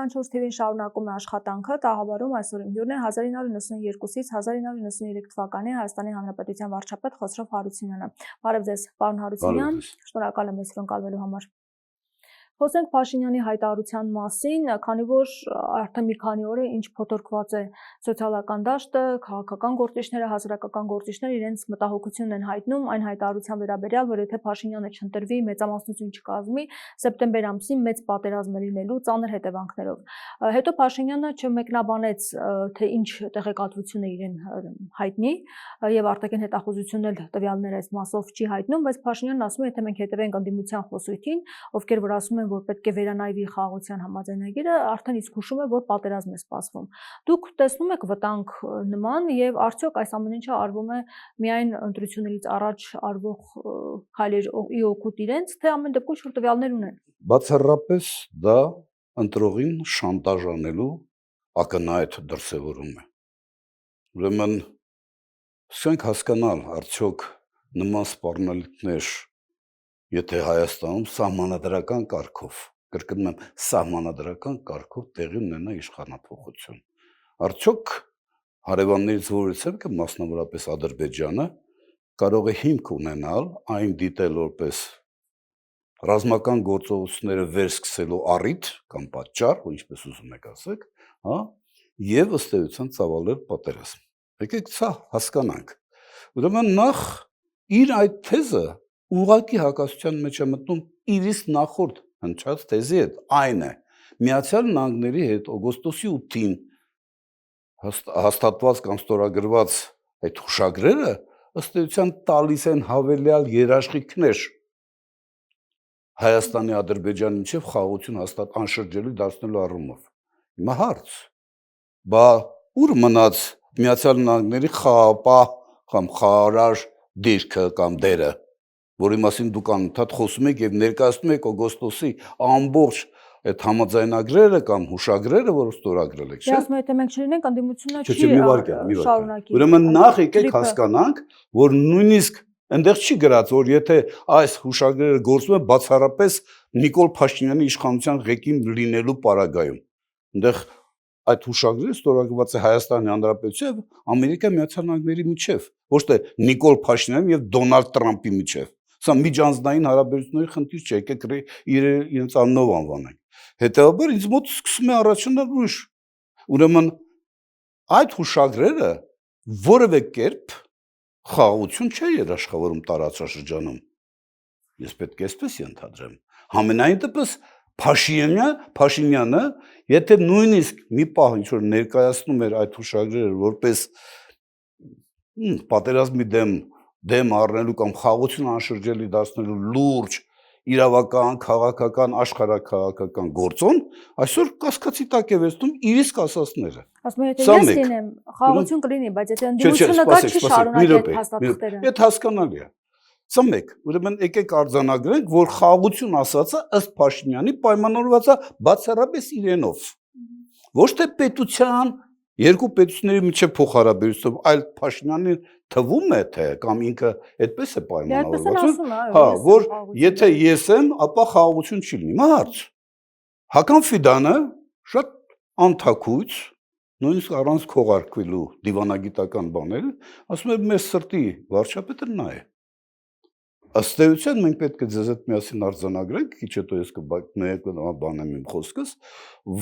24 TV-ին շարունակում է աշխատանքը, տաղավարում այսօր իմ հյուրն է 1992-ից 1993 թվականի Հայաստանի Հանրապետության վարչապետ Խոսրով Հարությունյանը։ Բարև ձեզ, պարոն Հարությունյան, շնորհակալ եմ մեզ ընկալվելու համար։ Խոսենք Փաշինյանի հայտարարության մասին, քանի որ արդեն մի քանի օր է ինչ փոթորկված է սոցիալական դաշտը, քաղաքական գործիչները, հասարակական գործիչները իրենց մտահոգությունն են հայտնում այն հայտարարության վերաբերյալ, որ եթե Փաշինյանը չընտրվի, մեծամասնություն չկազմի, սեպտեմբեր ամսին մեծ պատերազմ է լինելու ծանր հետևանքներով։ Հետո Փաշինյանը չմեկնաբանեց, թե ինչ տեղեկատվություն է իրեն հայտնի, եւ արտաքին հետախուզությունն էլ տվյալները այս մասով չի հայտնում, բայց Փաշինյանն ասում է, եթե մենք հետևենք ընդդիմության խոսույթին, ովքեր որ ասում են, որ պետք է վերանայվի խաղաղության համաձայնագիրը, արդեն իսկ հուշում է, որ պատերազմ է սպասվում։ Դուք տեսնում եք վտանգ նման եւ արդյոք այս ամեն ինչը արվում է միայն ընտրություններից առաջ արվող քայլերի օգուտ իրենց, թե ամեն դեպքում շուտ տվյալներ ունեն։ Բացառապես դա ընտրողին շանտաժ անելու ակնհայտ դրսևորում է։ Ուրեմն սկսենք հասկանալ, արդյոք նման սպառնալիքներ եթե Հայաստանում սահմանադրական կարգով, կրկնում եմ, սահմանադրական կարգով տեղի ունենա իշխանափոխություն։ Արդյոք հարևաններից որևէ մասնավորապես Ադրբեջանը կարող է հիմք ունենալ այն դիտել որպես ռազմական գործողությունները վերսկսելու առիթ կամ պատճառ, ու ինչպես ուզում եք ասեք, եւ ըստ էության ծավալել պատերազմ։ Եկեք սա հասկանանք։ Ուրեմն նախ իր այդ թեզը ուղղակի հակասության մեջ է մտնում իրից նախորդ հնչած թեզի հետ, այն է Միացյալ Նահանգների հետ օգոստոսի 8-ին հաստատված կամ ստորագրված այդ հուշագրերը ըստ էության տալիս են հավելյալ երաշխիքներ Հայաստանի Ադրբեջանի միջև խաղաղություն հաստատ անշրջելի դարձնելու առումով։ Հիմա հարց, բա ուր մնաց Միացյալ Նահանգների խաղապահ կամ խաղարար դիրքը կամ դերը, որի մասին դուք անընդհատ խոսում եք եւ ներկայացնում եք օգոստոսի ամբողջ այդ համաձայնագրերը կամ հուշագրերը, որ ստորագրել եք, չէ՞։ Դե եթե մենք չլինենք, անդիմությունը չի շարունակի։ Ուրեմն նախ եկեք հասկանանք, որ նույնիսկ այնտեղ չի գրած, որ եթե այս հուշագրերը գործում են բացառապես Նիկոլ Փաշինյանի իշխանության ղեկին լինելու պարագայում։ Այնտեղ այդ հուշագրերը ստորագրված է Հայաստանի Հանրապետության եւ Ամերիկայի Միացյալ Նահանգների միջև, ոչ թե Նիկոլ Փաշինյանի եւ Դոնալդ Տրամփի միջև։ Սա միջանձնային հարաբերությունների խնդիր չէ, եկեք իրենց անունով անվանենք։ Հետեւաբար ինձ մոտ սկսում է առաջանալ ուրիշ։ Ուրեմն այդ հուշագրերը որևէ կերպ խաղաղություն չէ երաշխավորում տարածաշրջանում։ Ես պետք է այսպես ենթադրեմ։ Համենայն դեպս Փաշինյանը, եթե նույնիսկ մի պահ ինչ որ ներկայացնում էր այդ հուշագրերը որպես պատերազմի դեմ առնելու կամ խաղաղություն անշրջելի դարձնելու լուրջ իրավական, քաղաքական, աշխարհաքաղաքական գործոն, այսօր կասկածի տակ է վերցնում իր իսկ ասածները։ Ասում եմ, եթե ես լինեմ, խաղաղություն կլինի, բայց եթե ընդդիմությունը կա, չի շարունակի այդ հաստատքները։ Այդ հասկանալի է։ Սա մեկ, ուրեմն եկեք արձանագրենք, որ խաղաղություն ասածը ըստ Փաշինյանի պայմանավորված է բացառապես իրենով։ Ոչ թե պետության, երկու պետությունների միջև փոխհարաբերությունով, այլ Փաշինյանի թվում է թե կամ ինքը այդպես է պայմանավորված, որ եթե ես եմ, ապա խաղաղություն չի լինի։ Հարց։ Հական Ֆիդանը շատ անթաքույց, նույնիսկ առանց քողարկվելու դիվանագիտական բաներ, ասում է մեր սրտի վարչապետը նա է։ Ըստ էության մենք պետք է ձեզ հետ միասին արձանագրենք, քիչ հետո ես կբանեմ իմ խոսքս,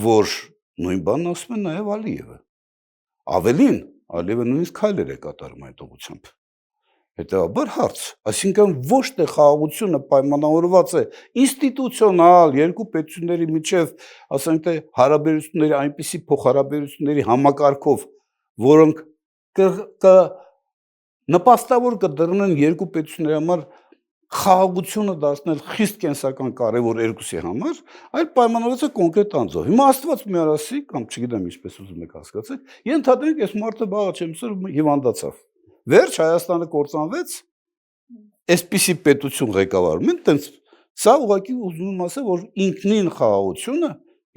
որ նույն բանն ասում է նաև Ալիևը։ Ավելին, Ալիևը նույնիսկ քայլեր է կատարում այդ ուղղությամբ։ Հետեւաբար հարց, այսինքն ոչ թե խաղաղությունը պայմանավորված է ինստիտուցիոնալ երկու պետությունների միջև, ասենք թե հարաբերությունների այնպիսի փոխհարաբերությունների համակարգով, որոնք նպաստավոր կդառնան երկու պետությունների համար խաղաղությունը դարձնել խիստ կենսական կարևոր երկուսի համար, այլ պայմանավորված է կոնկրետ անձով։ Հիմա Աստված մի արասի, կամ չգիտեմ ինչպես ուզում եք հասկացեք, ենթադրենք այս մարդը բաղա չեմ սր հիվանդացավ։ Վերջ Հայաստանը կործանվեց, այսպիսի պետություն ղեկավարում են, տենց սա ուղղակի ուզում եմ ասել, որ ինքնին խաղաղությունը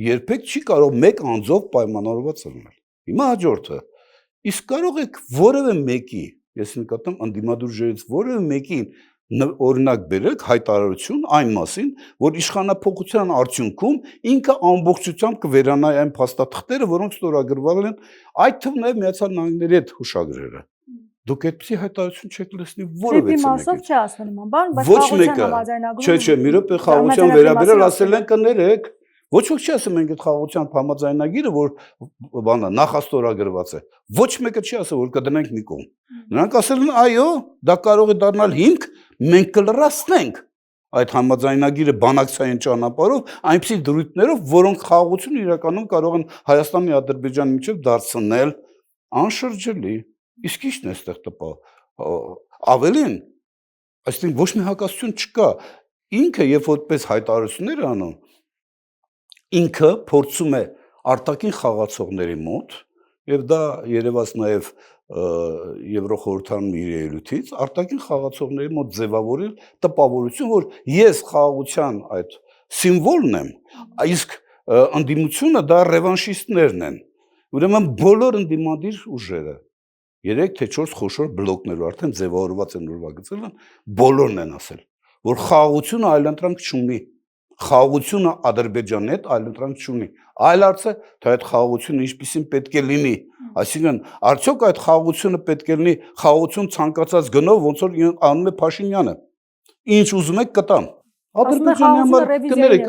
երբեք չի կարող մեկ անձով պայմանավորված լինել։ Հիմա հաջորդը, իսկ կարող եք որևէ մեկի, ես նկատեմ ընդդիմադուր ժողովրդից որևէ մեկին օրինակ բերեք հայտարարություն այն մասին, որ իշխանափոխության արդյունքում ինքը ամբողջությամբ կվերանայի այն փաստաթղթերը, որոնք ստորագրվել են, այդ թվում նաև Միացյալ Նահանգների հետ հուշագրերը։ Դուք այդպեսի հայտարարություն չեք լսնի որևէ Ֆիլիպի մասով չի ասում նման բան, բայց խաղաղության համաձայնագրում։ Չէ, մի րոպե խաղաղության վերաբերել ասել են կներեք։ Ոչ ոք չի ասում մենք այդ խաղաղության համաձայնագիրը, որ բանը նախաստորագրված է։ Ոչ մեկը չի ասել, որ կդնենք մի կողմ։ Նրանք ասել են, այո, դա կարող է դառնալ հիմք, մենք կլրացնենք այդ համաձայնագիրը բանակցային ճանապարհով, այնպիսի դրույթներով, որոնք խաղաղությունը իրականում կարող են Հայաստանի ու Ադրբեջանի միջև դարձնել անշրջելի։ Իսկ ի՞նչն է այստեղ տպա։ Ավելին, այսինքն ոչ մի հակասություն չկա։ Ինքը երբ որպես հայտարարություններ անում, ինքը փորձում է արտաքին խաղացողների մոտ, եւ դա երևաց նաեւ Եվրոխորհրդանում իր ելույթից, արտաքին խաղացողների մոտ ձևավորել տպավորություն, որ ես խաղաղության այդ սիմվոլն եմ, իսկ ընդդիմությունը դա ռևանշիստներն են։ Ուրեմն բոլոր ընդդիմադիր ուժերը 3 թե 4 խոշոր բլոկներով արդեն ձևավորված են ուրվագծել են, բոլորն են ասել, որ խաղաղությունը այլընտրանք չունի, խաղաղությունը Ադրբեջանի հետ այլընտրանք չունի։ Այլ հարց է, թե այդ խաղաղությունը ինչպիսին պետք է լինի, այսինքն արդյոք այդ խաղաղությունը պետք է լինի խաղաղություն ցանկացած գնով, ոնց որ անում է Փաշինյանը։ Ինչ ուզում եք կտամ։ Ադրբեջանի համար կներեք,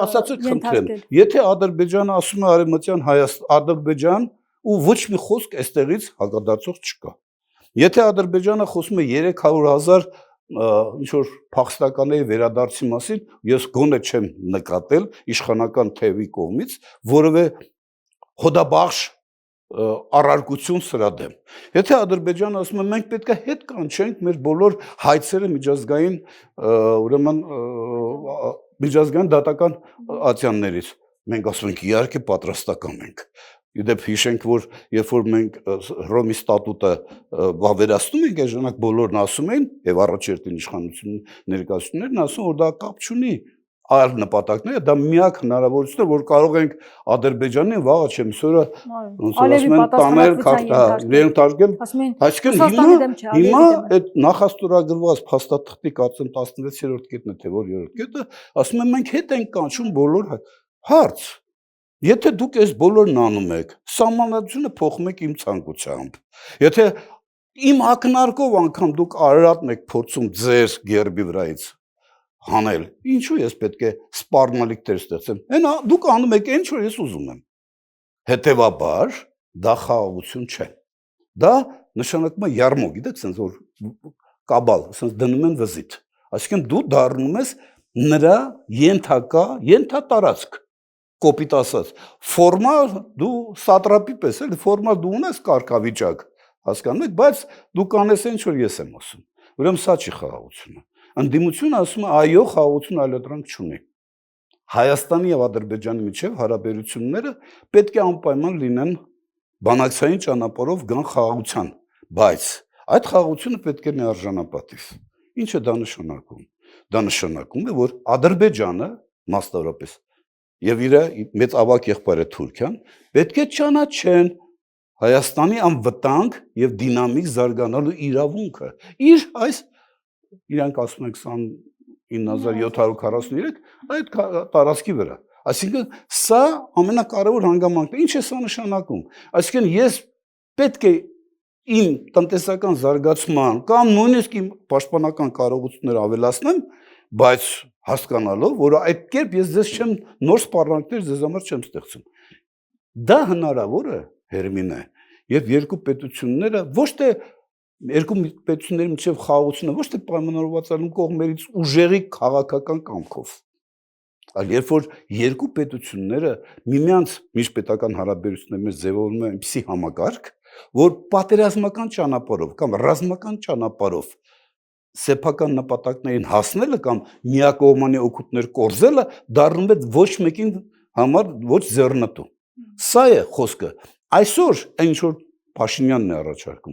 ասացեք խնդրեմ, եթե Ադրբեջանը ասում է արևմտյան Ադրբեջան ու ոչ մի խոսք այստեղից հակադարձող չկա։ Եթե Ադրբեջանը խոսում է 300,000 ինչ որ փախստականների վերադարձի մասին, ես գոնե չեմ նկատել իշխանական թևի կողմից որևէ հոդաբախշ առարկություն սրա դեմ։ Եթե Ադրբեջանը ասում է մենք պետք է հետ կանչենք մեր բոլոր հայցերը միջազգային, ուրեմն միջազգային դատական ատյաններից, մենք ասում ենք իհարկե պատրաստական ենք։ Իդեպ հիշենք, որ երբ որ մենք Հռոմի ստատուտը վավերացնում ենք, այդ ժամանակ բոլորն ասում են, եւ առաջերտին իշխանություն ներկայացուցիչներն ասում, որ դա կապ չունի այլ նպատակներ, դա միակ հնարավորությունն է, որ կարող ենք Ադրբեջանին վաղը չեմ սորը ասում են տանել վերընթարկել, այսինքն հիմա այդ նախաստորագրված փաստաթղթի կարծեմ 16-րդ կետն է, թե որ 3-րդ կետը, ասում են մենք հետ ենք կանչում բոլոր հարց։ Եթե դուք այս բոլորն անում եք, սահմանադրությունը փոխում եք իմ ցանկությամբ։ Եթե իմ ակնարկով անգամ դուք Արարատն եք փորձում ձեր գերբի վրայից հանել, ինչու ես պետք է սպառնալիքներ ստեղծեմ։ Հենա դուք անում եք ինչ որ ես ուզում եմ։ Հետևաբար դա խաղաղություն չէ։ Դա նշանակում է յարմո, գիտեք, sense որ կաբալ, sense դնում են վզիթ։ Այսինքն դու դառնում ես նրա ենթատարածք, կոպիտ ասած, ֆորմալ դու սատրապի պես էլ ֆորմալ դու ունես կարգավիճակ, հասկանում եք, բայց դու կանես ինչ որ ես եմ ասում։ Ուրեմն սա չի խաղաղությունը։ Ընդդիմությունը ասում է այո, խաղաղություն այլընտրանք չունի։ Հայաստանի եւ Ադրբեջանի միջև հարաբերությունները պետք է անպայման լինեն բանակցային ճանապարհով գան խաղաղության, բայց այդ խաղաղությունը պետք է միարժանապատիվ։ Ինչ է դա նշանակում։ Դա նշանակում է, որ Ադրբեջանը մասնավորապես եւ իր մեծ ավակ եղբայրը Թուրքիան պետք է ճանաչեն Հայաստանի անվտանգ եւ դինամիկ զարգանալու իրավունքը։ Իր այս իրանք ասում են 29743 այդ տարածքի վրա։ Այսինքն սա ամենակարևոր հանգամանքն է։ Ինչ է սա նշանակում։ Այսինքն ես պետք է իմ տնտեսական զարգացման կամ նույնիսկ իմ պաշտպանական կարողությունները ավելացնեմ, բայց հասկանալով, որ այդ կերպ ես ձեզ չեմ նոր սպառնալիքներ ձեզ համար չեմ ստեղծում։ Դա հնարավոր է, Հերմին է, եւ երկու պետությունները ոչ թե երկու պետությունների միջև խաղաղությունը ոչ թե պայմանավորված է կողմերից ուժեղի քաղաքական կամքով, այլ երբ որ երկու պետությունները միմյանց միջպետական հարաբերությունների մեջ ձևավորում են այնպիսի համակարգ, որ պատերազմական ճանապարհով կամ ռազմական ճանապարհով սեփական նպատակներին հասնելը կամ միակողմանի օգուտներ կորզելը դառնում է ոչ մեկին համար ոչ ձեռնտու։ Սա է խոսքը։ Այսօր ինչ որ Փաշինյանն է առաջարկում։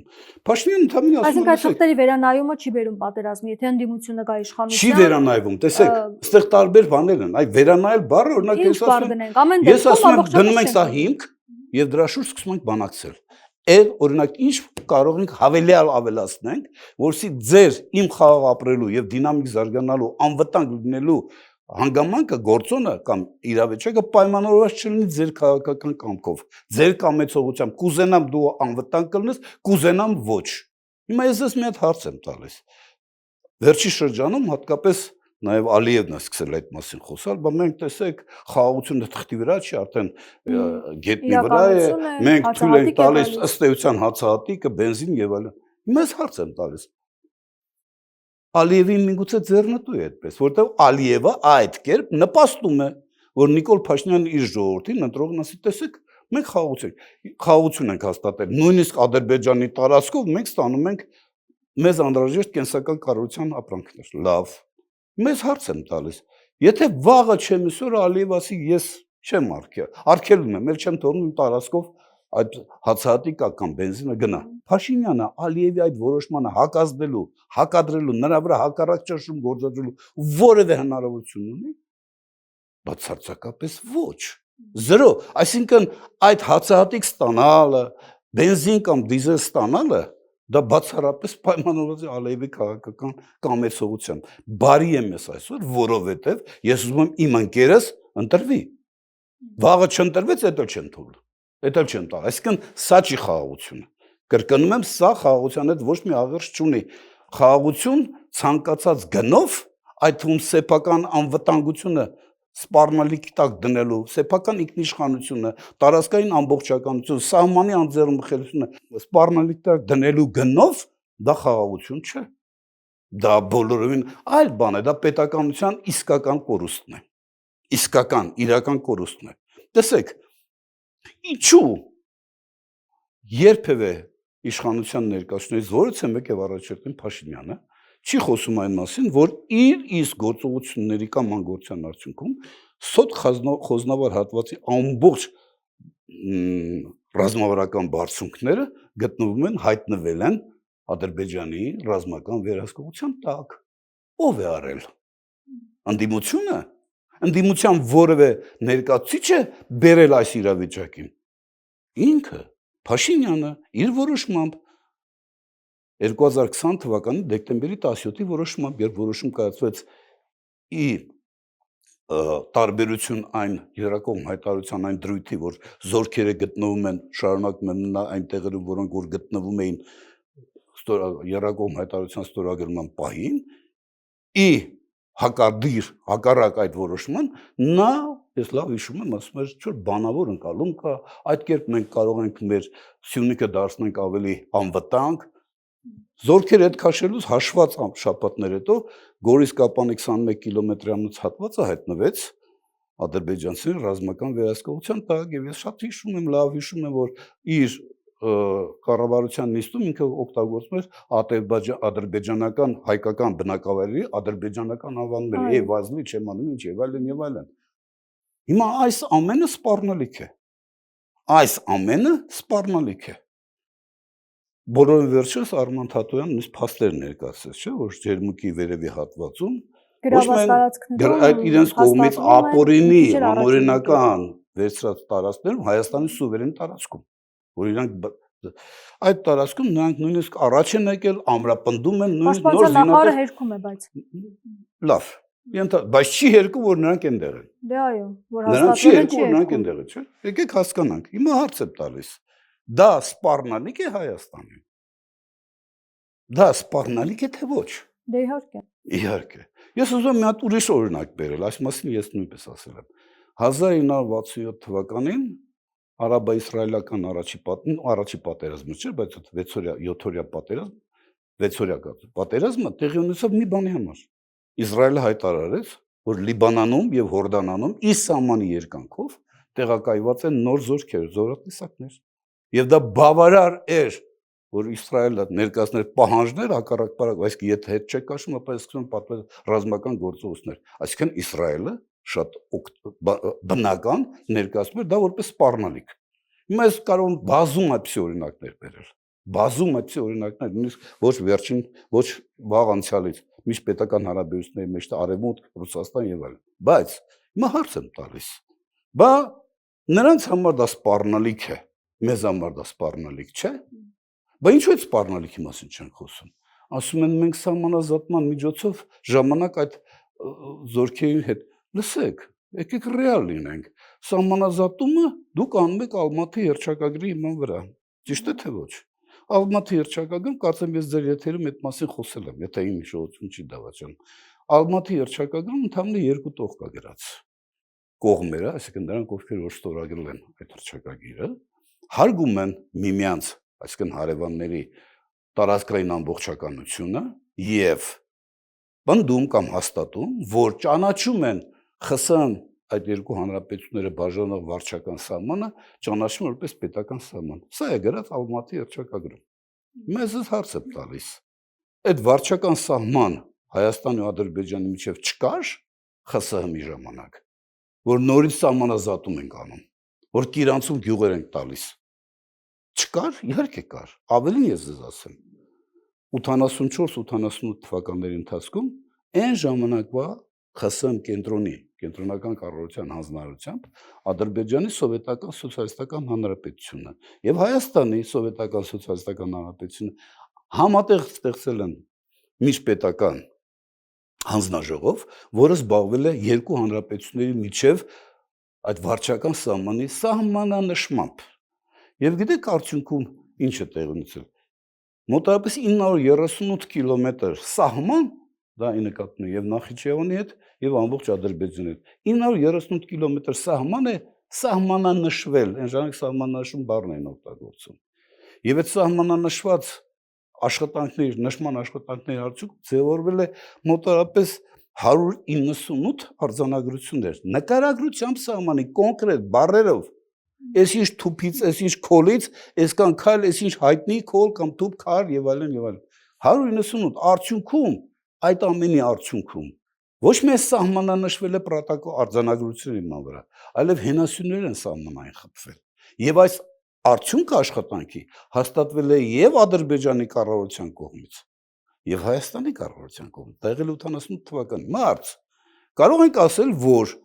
Փաշինյանը ընդհանրապես ասում է, այսինքն այդ թղթերի վերանայումը չի բերում պատերազմի, եթե ընդդիմությունը գա իշխանության։ Չի վերանայվում, տեսեք, այստեղ տարբեր բաներ են։ Այ վերանայել բառը օրինակ ես ասում եմ, գնում ենք սա հիմք եւ դրա շուրջ սկսում ենք բանակցել։ Էլ օրինակ ինչ կարող ենք հավելյալ ավելացնենք, որովհետեւ ձեր իմ խաղ ապրելու եւ դինամիկ զարգանալու անվտանգ լինելու հանգամանքը գործոնը կամ իրավիճակը պայմանավորված չլինի ձեր քաղաքական կամքով, ձեր կամեցողությամբ, կուզենամ դու անվտանգ կլինես, կուզենամ ոչ։ Հիմա ես մի հատ հարց եմ տալիս։ Վերջի շրջանում հատկապես նաև Ալիևն է սկսել այդ մասին խոսալ, բայց մենք տեսեք խաղաղությունը թղթի վրա չի, արդեն գետնի վրա է, մենք թույլ ենք տալիս ըստ էության հացահատիկը, բենզին եւ այլն։ Հիմա ես հարց եմ տալիս։ Ալիևին միգուցե ձեռնտու է այդպես, որտեղ Ալիևը այդ կերպ նպաստում է, որ Նիկոլ Փաշինյանը իր ժողովրդին ընտրողն ասի, տեսեք, մենք խաղաղություն ենք հաստատել, նույնիսկ Ադրբեջանի տարածքով մենք ստանում ենք մեզ անհրաժեշտ կենսական կառավարության ապրանքներ։ Լավ։ Մեզ հարց եմ տալիս, եթե վաղը չեմ այսօր Ալիև ասի ես չեմ արգելում եմ, ել չեմ թողնում իմ տարածքով այդ հացահատիկը կամ բենզինը գնա։ Փաշինյանը Ալիևի այդ որոշմանը հակազդելու, հակադրելու, նրա վրա հակառակ ճնշում գործադրելու որևէ հնարավորություն ունի։ Բացարձակապես ոչ։ Զրո, այսինքն այդ հացահատիկ ստանալը, բենզին կամ դիզել ստանալը դա բացառապես պայմանավորված է Ալիևի քաղաքական կամեցողությամբ։ Բարի եմ ես այսօր, որովհետև ես ուզում եմ իմ ընկերս ընտրվի։ Վաղը չընտրվեց, դա չեմ թողել։ Դա չեմ տա։ Այսինքն սա չի խաղաղությունը։ Կրկնում եմ, սա խաղաղության հետ ոչ մի աղերս չունի։ Խաղաղություն ցանկացած գնով, այդ թվում սեփական անվտանգությունը սպառնալիքի տակ դնելու, սեփական ինքնիշխանությունը, տարածքային ամբողջականությունը, սահմանի անձեռնմխելիությունը սպառնալիքի տակ դնելու գնով դա խաղաղություն չէ։ Դա բոլորովին այլ բան է, դա պետականության իսկական կորուստն է։ Իսկական, իրական կորուստն է։ Տեսեք, ինչու երբևէ իշխանության ներկայացուցիչներից որից է մեկ եւ առաջերտին Փաշինյանը չի խոսում այն մասին, որ իր իսկ գործողությունների կամ անգործության արդյունքում սոտ խոզնավար հատվածի ամբողջ ռազմավարական բարձունքները գտնվում են, հայտնվել են Ադրբեջանի ռազմական վերահսկողության տակ։ Ո՞վ է արել։ Ընդդիմությունը։ Ընդդիմության որևէ ներկայացուցիչ է բերել այս իրավիճակին։ Ինքը Փաշինյանը իր որոշմամբ 2020 թվականի դեկտեմբերի 17-ի որոշմամբ, երբ որոշում կայացվեց ի տարբերություն այն երակողմ հայտարարության այն դրույթի, որ զորքերը գտնվում են, շարունակում են մնալ այն տեղերում, որոնք որ գտնվում էին երակողմ հայտարարության ստորագրման պահին, ի հակառակ այդ որոշման, նա, ես լավ հիշում եմ, ասում էր, չէ, բանավոր ընկալում կա, այդ կերպ մենք կարող ենք մեր Սյունիքը դարձնենք ավելի անվտանգ։ Զորքերը հետ քաշելուց հաշված շաբաթներ հետո Գորիս-Կապանի 21 կիլոմետրյանոց հատվածը հայտնվեց ադրբեջանցիների ռազմական վերահսկողության տակ, եւ ես շատ հիշում եմ, լավ հիշում եմ, որ իր կառավարության նիստում ինքը օգտագործում էր ադրբեջանական հայկական բնակավայրերի ադրբեջանական անվանումները, վազլի, չեմանում, ինչ եւ այլն եւ այլն։ Հիմա այս ամենը սպառնալիք է։ Այս ամենը սպառնալիք է։ Բոլորը վերջերս Արման Թաթոյանն նույնիսկ փաստեր ներկայացրեց, չէ՞, որ Ջերմուկի վերևի հատվածում այդ իրենց կողմից ապօրինի համօրինական վերցրած տարածքներում Հայաստանի սուվերեն տարածքում, որ իրանք այդ տարածքում նրանք նույնիսկ առաջ են եկել, ամրապնդում են նույնիսկ նոր զինատեսակը հերքում է, բայց լավ, բայց չի հերքում, որ նրանք այնտեղ են։ Դե այո, որ նրանք չի հերքում, որ նրանք այնտեղ են, չէ՞։ Եկեք հասկանանք։ Հիմա հարց եմ տալիս։ Դա սպառնալիք է Հայաստանին։ Դա սպառնալիք է թե ոչ։ Դե իհարկե։ Իհարկե։ Ես ուզում եմ մի հատ ուրիշ օրինակ բերել, այս մասին ես նույնպես ասել եմ։ 1967 թվականին արաբա-իսրայելական առաջի պատերազմը չէ, բայց 6-օրյա պատերազմ, 6-օրյա պատերազմը տեղի ունեցավ մի բանի համար։ Իսրայելը հայտարարեց, որ Լիբանանում եւ Հորդանանում ի սահմանի երկայնքով տեղակայված են նոր զորքեր, զորատեսակներ։ Եվ դա բավարար էր, որ Իսրայելը ներկայացներ պահանջներ հակառակ բարակ, այսինքն եթե հետ չեք կաշում, ապա սկսում պատվել ռազմական գործողություններ։ Այսինքն Իսրայելը շատ բնական ներկայացնում էր դա որպես սպառնալիք։ Հիմա ես կարող եմ բազում այդպիսի օրինակներ բերել։ Բազում այդպիսի օրինակներ, նույնիսկ ոչ վերջին, ոչ վաղ անցյալից, միջպետական հարաբերությունների մեջ Արևմուտք, Ռուսաստան եւ այլն։ Բայց հիմա հարց եմ տալիս։ Բա նրանց համար դա սպառնալիք է, մեզ համար դա սպառնալիք չէ։ Բայց ինչու է սպառնալիքի մասին չեն խոսում։ Ասում են մենք սահմանազատման միջոցով ժամանակ այդ զորքերի հետ։ Լսեք, եկեք ռեալ լինենք։ Սահմանազատումը դուք անում եք Ալմատի հռչակագրի հիման վրա։ Ճիշտ է թե ոչ։ Ալմատի հռչակագրում կարծեմ ես ձեր եթերում այդ մասին խոսել եմ, եթե իմ հիշողությունը չի դավաճանում։ Ալմատի հռչակագրում ընդհանրապես երկու տող կա գրած։ Կողմերը, այսինքն նրանք ովքեր որ ստորագրել են այդ հռչակագիրը, հարգում են միմյանց, այսինքն հարևանների տարածքային ամբողջականությունը եւ բնդում կամ հաստատում, որ ճանաչում են ԽՍՀՄ այդ երկու հանրապետությունները բաժանող վարչական սահմանը, ճանաչում որպես պետական սահման։ Սա է գրած Ալմատի հռչակագրում։ Մեզ հարց է տալիս։ Այդ վարչական սահման Հայաստանի ու Ադրբեջանի միջև չկար ԽՍՀՄ-ի ժամանակ, որ նորից սահմանազատում ենք անում, որ Կիրանցում գյուղեր ենք տալիս։ Չկար, իհարկե կար։ Ավելին ես ձեզ ասեմ։ 84-88 թվականների ընթացքում այն ժամանակվա ԽՍՀՄ կենտրոնական կառավարության հանձնարարությամբ Ադրբեջանի սովետական սոցիալիստական հանրապետությունը եւ Հայաստանի սովետական սոցիալիստական հանրապետությունը համատեղ ստեղծել են միջպետական հանձնաժողով, որը զբաղվել է երկու հանրապետությունների միջև այդ վարչական սահմանի սահմանանշմամբ։ Եվ գիտեք արդյունքում ինչ է տեղի ունեցել։ Մոտավորապես 938 կիլոմետր սահման, դա ի նկատի ունի եւ Նախիջևանի հետ եւ ամբողջ Ադրբեջանի հետ։ 938 կիլոմետր սահման է սահմանանշվել, այն ժամանակ սահմանանշում բառն են օգտագործում։ Եվ այդ սահմանանշված աշխատանքների, նշման աշխատանքների արդյունքում ձևավորվել է մոտավորապես 198 արձանագրություններ, նկարագրությամբ սահմանի կոնկրետ բառերով, այսինչ թուփից, այսինչ քոլից, այսքան քայլ, այսինչ հայտնի քոլ կամ թուփ քար եւ այլն եւ այլն։ 198 արդյունքում, այդ ամենի արդյունքում ոչ միայն սահմանանշվել է պրոտոկոլ արձանագրությունների ման վրա, այլև հենասյուներ են սահմանային խփվել։ Եվ այս արդյունքը աշխատանքի հաստատվել է եւ Ադրբեջանի կառավարության կողմից, եւ Հայաստանի կառավարության կողմից, դա եղել 88 թվականի մարտ։ Կարող ենք ասել, որ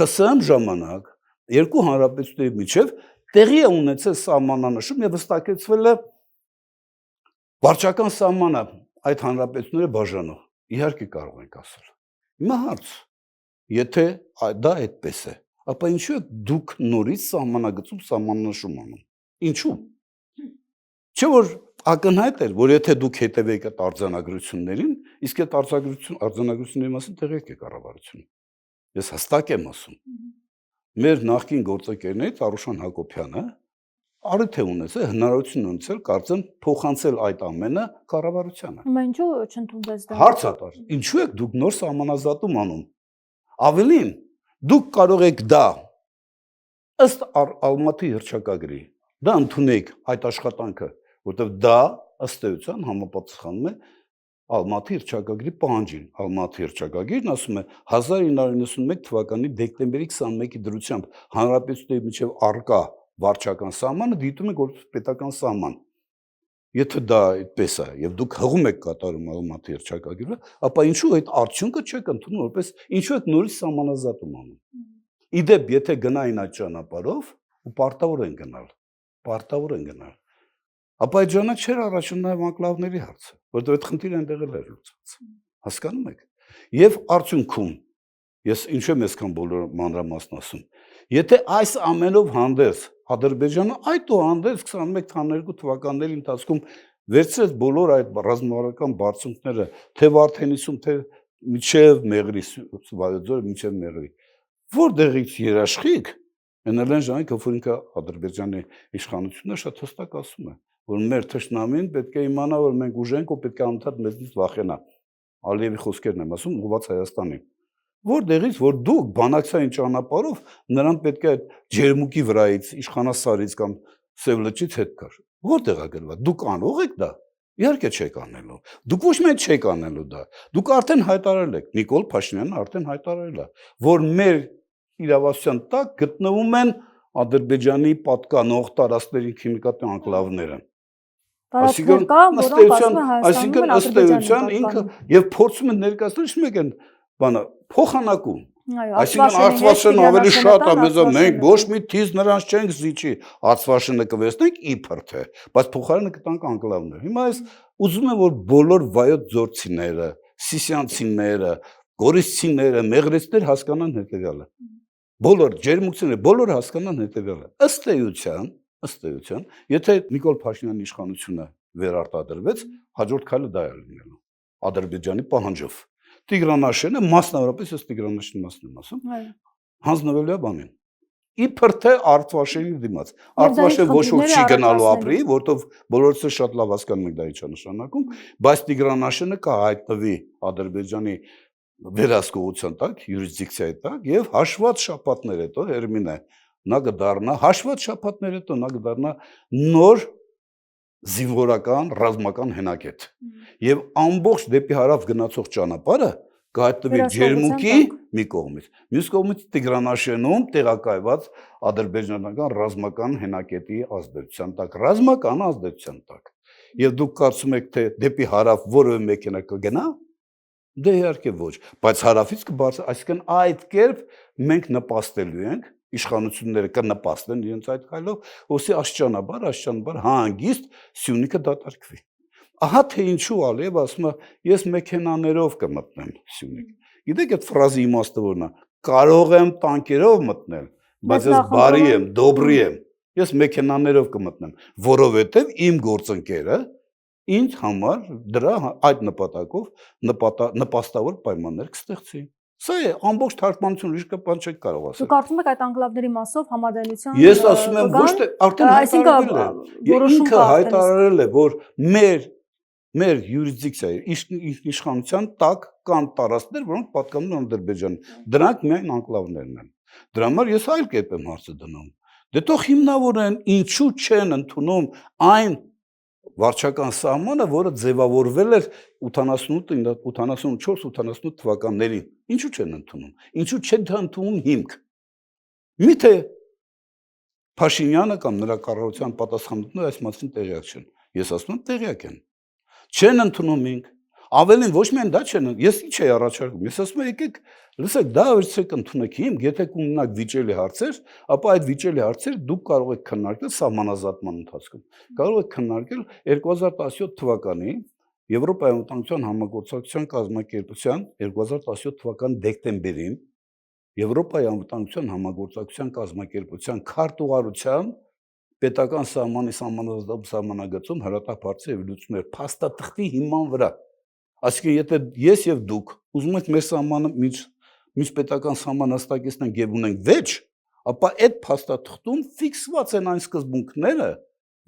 ԽՍՀՄ ժամանակ երկու հանրապետությունների միջև տեղի է ունեցել սահմանանշում եւ հստակեցվել է վարչական սահմանը այդ հանրապետությունները բաժանող։ Իհարկե կարող ենք ասել։ Հիմա հարց. եթե դա այդպես է, ապա ինչու է դուք նորից սահմանագծում սահմանանշում անում։ Ինչու։ Չէ՞ որ ակնհայտ էր, որ եթե դուք հետևեք այդ արձանագրություններին, իսկ այդ արձանագրությունների մասին տեղյակ է կառավարությունը։ Ես հստակ եմ ասում։ Մեր նախկին գործընկերներից Արուշան Հակոբյանը արիթ է ունեցել, հնարավորություն ունեցել, կարծեմ, փոխանցել այդ ամենը կառավարությանը։ Հիմա ինչու չընդունվեց դա։ Հարց է տալ. ինչու եք դուք նոր սահմանազատում անում։ Ավելին, դուք կարող եք դա ըստ Ալմատի հռչակագրի, դա ընդունեք այդ աշխատանքը, որտեղ դա ըստ էության համապատասխանում է Ալմատի հռչակագրի պահանջին։ Ալմատի հռչակագիրն ասում է 1991 թվականի դեկտեմբերի 21-ի դրությամբ հանրապետությունների միջև առկա վարչական սահմանը դիտում է որպես պետական սահման։ Եթե դա այդպես է եւ դուք հղում եք կատարում Ալմատի հռչակագիրը, ապա ինչու այդ արդյունքը չեք ընդունում որպես ինչու եք նորից սահմանազատում անում։ Իդեպ եթե գնային այդ ճանապարհով ու պարտավոր են գնալ, ապա այդ ժամանակ չէր առաջանում նաեւ անկլավների հարցը, որտեղ այդ խնդիրը այնտեղ էր լուծված։ Հասկանում եք։ Եվ արդյունքում ես ինչու եմ այսքան բոլոր մանրամասն ասում։ Եթե այս ամենով հանդերձ Ադրբեջանը այդուհանդերձ 21-22 թվականների ընթացքում վերցրեց բոլոր այդ ռազմավարական բարձունքները, թե Վարդենիսում, թե միջև Մեղրի, Վայոց միջև Մեղրի, որտեղից երաշխիք, այնալ են ժամանակ, որ ինքը Ադրբեջանի իշխանությունը շատ հստակ ասում է, որ մեր թշնամին պետք է իմանա, որ մենք ուժ ենք ու պետք է անընդհատ մեզնից վախենա։ Ալիևի խոսքերն եմ ասում, ուղղված Հայաստանին։ Որտեղից որ դուք բանակցային ճանապարհով նրան պետք է ջերմուկի վրայից, իշխանասարից կամ Սև լճից հետ կար։ Որտեղ է գրված։ Դուք անող եք դա։ Իհարկե չեք անելու։ Դուք ոչ միայն չեք անելու դա։ Դուք արդեն հայտարարել եք, Նիկոլ Փաշինյանը արդեն հայտարարել է, որ մեր իրավասության տակ գտնվում են Ադրբեջանի պատկանող տարածքների քիմիկատի անկլավները։ Այսինքն ըստ էության ինքը եւ փորձում են ներկայացնել ինչ մեկ են բանը փոխանակում Այսինքն Արցվաշենը ավելի շատ է մեզ, մենք ոչ մի թիզ նրանց չենք զիջի, Արցվաշենը կվերցնենք իբր թե, բայց փոխարենը կտանք անկլավներ։ Հիմա այս ուզում եմ որ բոլոր վայոց ձորցիները, սիսյանցիները, գորիսցիները, մեղրեցիները հասկանան հետևյալը։ Բոլոր ջերմուկցիները, բոլորը հասկանան հետևյալը։ Ըստ էության, եթե Նիկոլ Փաշինյանի իշխանությունը վերարտադրվեց, հաջորդ քայլը դա է լինելու։ Ադրբեջանի պահանջով։ Տիգրանաշենը մասնավորապես ես Տիգրանաշենի մասն եմ ասում, հանձնվելու է բանին։ Իբր թե Արցվաշենի դիմաց։ Արցվաշեն ոչ ոք չի գնալու ապրի, որտով բոլորս շատ լավ հասկանում ենք դա ինչ է նշանակում, բայց Տիգրանաշենը կհայտնվի Ադրբեջանի վերահսկողության տակ, յուրիսդիկցիայի տակ եւ հաշված շաբաթներ հետո Էրմինը նա կդառնա հաշված շաբաթներ հետո նա կդառնա նոր զինվորական ռազմական հենակետ եւ ամբողջ դեպի հարավ գնացող ճանապարհը կհայտնվի ջերմուկի մի կողմից մյուս կողմից Տիգրանաշենում տեղակայված ադրբեջանական ռազմական հենակետի ազդեցության տակ ռազմական ազդեցության տակ եւ դուք կարծում եք թե դեպի հարավ որևէ մեքենա կգնա դե իհարկե ոչ բայց հարավից կբարձր այսինքն այդ կերպ մենք նպաստելու ենք իշխանությունները կնպաստեն իրենց այդ քայլով, ոսի աշճանաբար հանգիստ Սյունիքը դատարկվի։ Ահա թե ինչու Ալիևը ասում է, ես մեքենաներով կմտնեմ Սյունիք։ Գիտեք այդ ֆրազի իմաստը որն է, կարող եմ տանկերով մտնել, բայց ես բարի եմ, դոբրի եմ, ես մեքենաներով կմտնեմ, որովհետև իմ գործընկերը ինձ համար դրա այդ նպատակով նպաստավոր պայմաններ կստեղծի։ Սա է ամբողջ թարգմանությունը իշք բան չեք կարող ասել։ Դուք կարծում եք այդ անկլավների մասով համաձայնության Ես ասում եմ ոչ թե արդեն հայտարարել է։ Ինքը հայտարարել է, որ մեր յուրիսդիկցիայի իշխանության տակ կան տարածքներ, որոնք պատկանում են Ադրբեջանին։ Դրանք միայն անկլավներն են։ Դրա համար ես այլ կերպ եմ հարցը դնում։ Դե թող հիմնավորեն ինչու չեն ընդունում այն վարչական սահմանը, որը ձևավորվել էր 84-88 թվականներին, ինչու չեն ընդունում, ինչու չեն ընդունում հիմք, միթե Փաշինյանը կամ նրա կառավարության պատասխանատուները այս մասին տեղյակ չեն, ես ասում եմ տեղյակ են, չեն ընդունում հիմք, ավելին ոչ միայն դա չեն, ես ինչ էի առաջարկում, ես ասում եմ եկեք, լսեք, դա վերցրեք ընդունեք հիմք, եթե կունենաք վիճելի հարցեր, ապա այդ վիճելի հարցեր դուք կարող եք քննարկել սահմանազատման ընթացքում, կարող եք քննարկել 2017 թվականի Եվրոպայի անվտանգության համագործակցության կազմակերպության 2017 թվականի դեկտեմբերին Եվրոպայի անվտանգության համագործակցության կազմակերպության քարտուղարության պետական սահմանի սահմանագծում հրատապ հարցեր եւ լուծումներ փաստաթղթի հիման վրա։ Այսինքն եթե ես եւ դուք ուզում եք մեր սահմանը միջպետական սահման հստակեցնենք եւ ունենք վեճ, ապա այդ փաստաթղթում ֆիքսված են այն սկզբունքները,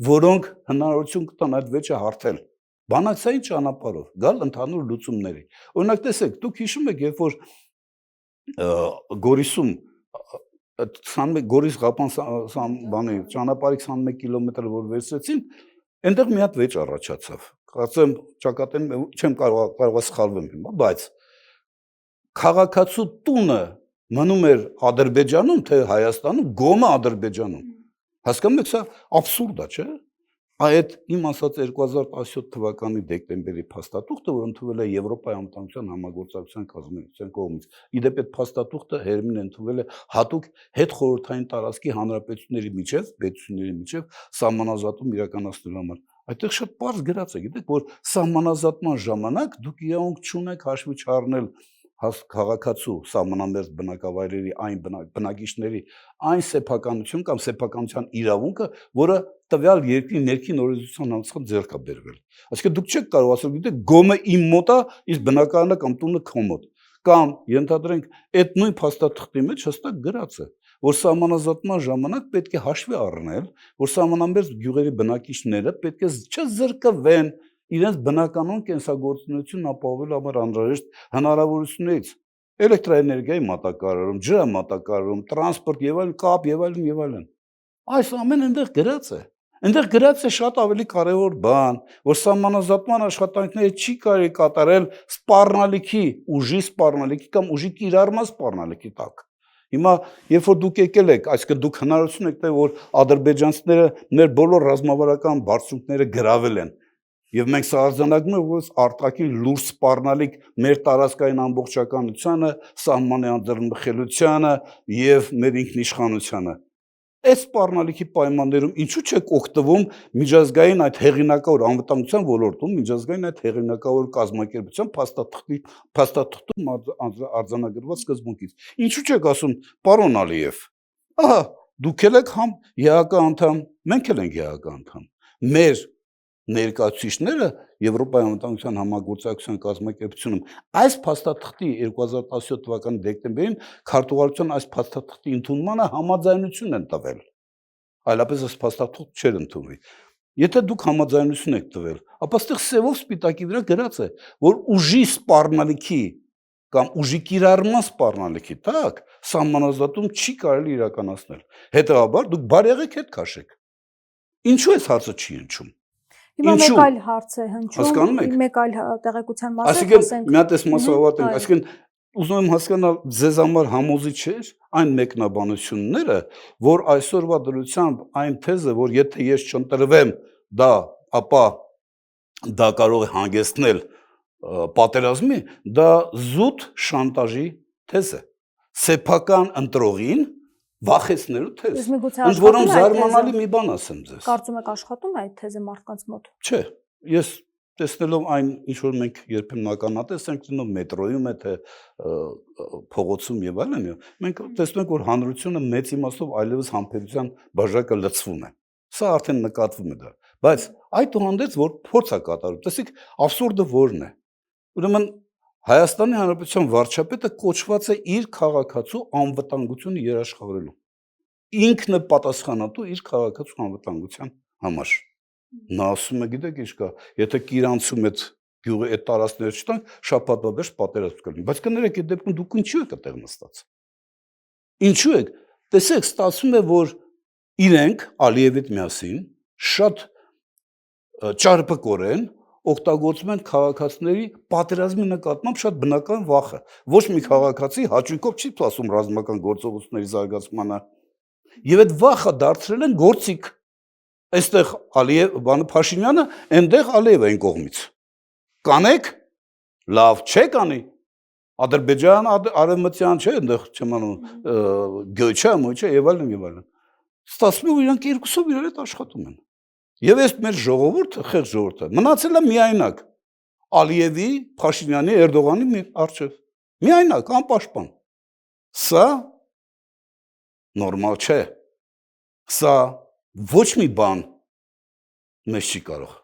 որոնք հնարավորություն կտան այդ վեճը հարթել։ Բանակցային ճանապարհով գալ ընդհանուր լուծումների։ Օրինակ տեսեք, դուք հիշում եք, երբ որ Գորիսում Գորիս-Ղապան բանի ճանապարհի 21 կիլոմետր որ վերցրեցին, այնտեղ մի հատ վեճ առաջացավ։ Կարծեմ ճակատեն չեմ կարող սխալվեմ հիմա, բայց քաղաքացու տունը մնում էր Ադրբեջանում, թե Հայաստանում, գոմը Ադրբեջանում։ Հասկանում եք, սա աբսուրդ է, չէ՞։ Այդ իմ ասած 2017 թվականի դեկտեմբերի փաստաթուղթը, որ ընդունվել է Եվրոպայի անվտանգության համագործակցության կազմակերպության կողմից, իդեպ այդ փաստաթուղթը Հերմին ընդունվել է հատուկ հետխորհրդային տարածքի հանրապետությունների միջև սահմանազատում իրականացնելու համար։ Այդտեղ շատ պարզ գրած է, գիտեք, որ սահմանազատման ժամանակ դուք իրավունք չունեք հաշվի չառնել քաղաքացու սահմանամերձ բնակավայրերի այն բնակիչների այն սեփականություն կամ սեփականության իրավունքը, որը տվյալ երկրի ներքին օրենսդրության համաձայն ձեռք է բերվել։ Այսինքն դուք չեք կարող ասել, գիտեք, գոմը իմ մոտ է, իսկ բնակարանը կամ տունը քո մոտ։ Կամ ենթադրենք այդ նույն փաստաթղթի մեջ հստակ գրած է, որ սահմանազատման ժամանակ պետք է հաշվի առնել, որ սահմանամերձ գյուղերի բնակիչները պետք է չզրկվեն իրենց բնականon կենսագործունեությունն ապահովելու համար անհրաժեշտ հնարավորություններից էլեկտրաէներգիայի մատակարարում, ջրամատակարարում, տրանսպորտ եւ այլն, կապ եւ այլն։ Այս ամենը այնտեղ գրած է։ Այնտեղ գրած է շատ ավելի կարևոր բան, որ սահմանազատման աշխատանքները չի կարելի կատարել սպառնալիքի, ուժի սպառնալիքի կամ ուժի կիրառման սպառնալիքի տակ։ Հիմա երբ որ դուք եկել եք, այսինքն դուք հնարավորություն եք տվել, որ ադրբեջանցիները մեր բոլոր ռազմավարական բարձունքները գրավել են։ Եվ մենք սա արձանագրում ենք որպես արտաքին լուրջ սպառնալիք մեր տարածքային ամբողջականությանը, սահմանի անդրմխելությանը եւ մեր ինքնիշխանությանը։ Այս սպառնալիքի պայմաններում ինչու՞ չեք օգտվում միջազգային այդ հեղինակավոր անվտանգության ոլորտում, միջազգային այդ հեղինակավոր կազմակերպության փաստաթղթում արձանագրված սկզբունքից։ Ինչու՞ չեք ասում, պարոն Ալիև, ահա դուք եք ԵԱԿ անդամ, մենք էլ ենք ԵԱԿ անդամ։ Մեր ներկայացուցիչները Եվրոպայի անվտանգության համագործակցության կազմակերպությունում այս փաստաթղթի 2017 թվականի դեկտեմբերին քարտուղարության այս փաստաթղթի ընդունմանը համաձայնություն են տվել։ Այլապես այս փաստաթուղթ չէր ընդունվի։ Եթե դուք համաձայնություն եք տվել, ապա այստեղ սևով սպիտակի վրա գրած է, որ ուժի սպառնալիքի կամ ուժի կիրառման սպառնալիքի տակ սահմանազատում չի կարելի իրականացնել։ Հետևաբար դուք բարեղեք հետ քաշեք։ Ինչու է հարցը չի հնչում։ Հիմա մեկ այլ հարց է հնչում, մեկ այլ տեղեկության մաս է, ասենք մի հատ էս մասը հավատենք, այսինքն ուզում եմ հասկանալ ձեզ համար համոզիչ չէ այն մեկնաբանությունները, որ այսօրվա դրությամբ այն թեզը, որ եթե ես չընտրվեմ դա, ապա դա կարող է հանգեցնել պատերազմի, դա զուտ շանտաժի թեզ է։ Սեփական ընտրողին վախեցնելու թեզ։ Ընդ որում զարմանալի մի բան ասեմ ձեզ։ Կարծում եք աշխատում է այդ թեզը մարդկանց մոտ։ Չէ, ես տեսնելով այն ինչ որ մենք երբեմն ականատես ենք լինում մետրոյում է թե փողոցում եւ այլն, մենք տեսնում ենք որ հանրությունը մեծ իմաստով այլևս համբերության բաժակը լցվում է։ Սա արդեն նկատվում է դա, բայց այդուհանդերձ որ փորձ է կատարում, տեսեք абսուրդը որն է։ Ուրեմն Հայաստանի Հանրապետության վարչապետը կոչված է իր քաղաքացու անվտանգությունը երաշխավորելու։ Ինքն է պատասխանատու իր քաղաքացու անվտանգության համար։ Նա ասում է, գիտեք ինչ կա, եթե Կիրանցում այդ գյուղի այդ տարածքները չտանք, շաբաթվա վերջ պատերազմ կլինի։ Բայց կներեք, այդ դեպքում դուք ինչու եք այդտեղ նստած։ Ինչու եք։ Տեսեք, ստացվում է, որ իրենք Ալիևի հետ միասին շատ ճարպկորեն օգտագործում են քաղաքացիների պատերազմի նկատմամբ շատ բնական վախը։ Ոչ մի քաղաքացի հաճույքով չի սպասում ռազմական գործողությունների զարգացմանը։ Եվ այդ վախը դարձրել են գործիք։ Այստեղ Ալիև, Փաշինյանը, այնտեղ Ալիևը այն կողմից։ Կանեք, լավ չէ կանի։ Ադրբեջան, Արևմտյան չէ, այնտեղ չեմ անում, Գյոչա, Մոչա եւ այլն եւ այլն։ Ստացվում է, որ իրանք երկուսով իրար հետ աշխատում են։ Եվ այս մեր ժողովուրդը, խեղճ ժողովուրդը, մնացել է միայնակ Ալիևի, Փաշինյանի, Էրդողանի առջև։ Միայնակ, անպաշտպան։ Սա նորմալ չէ։ Սա ոչ մի բան մեզ չի կարող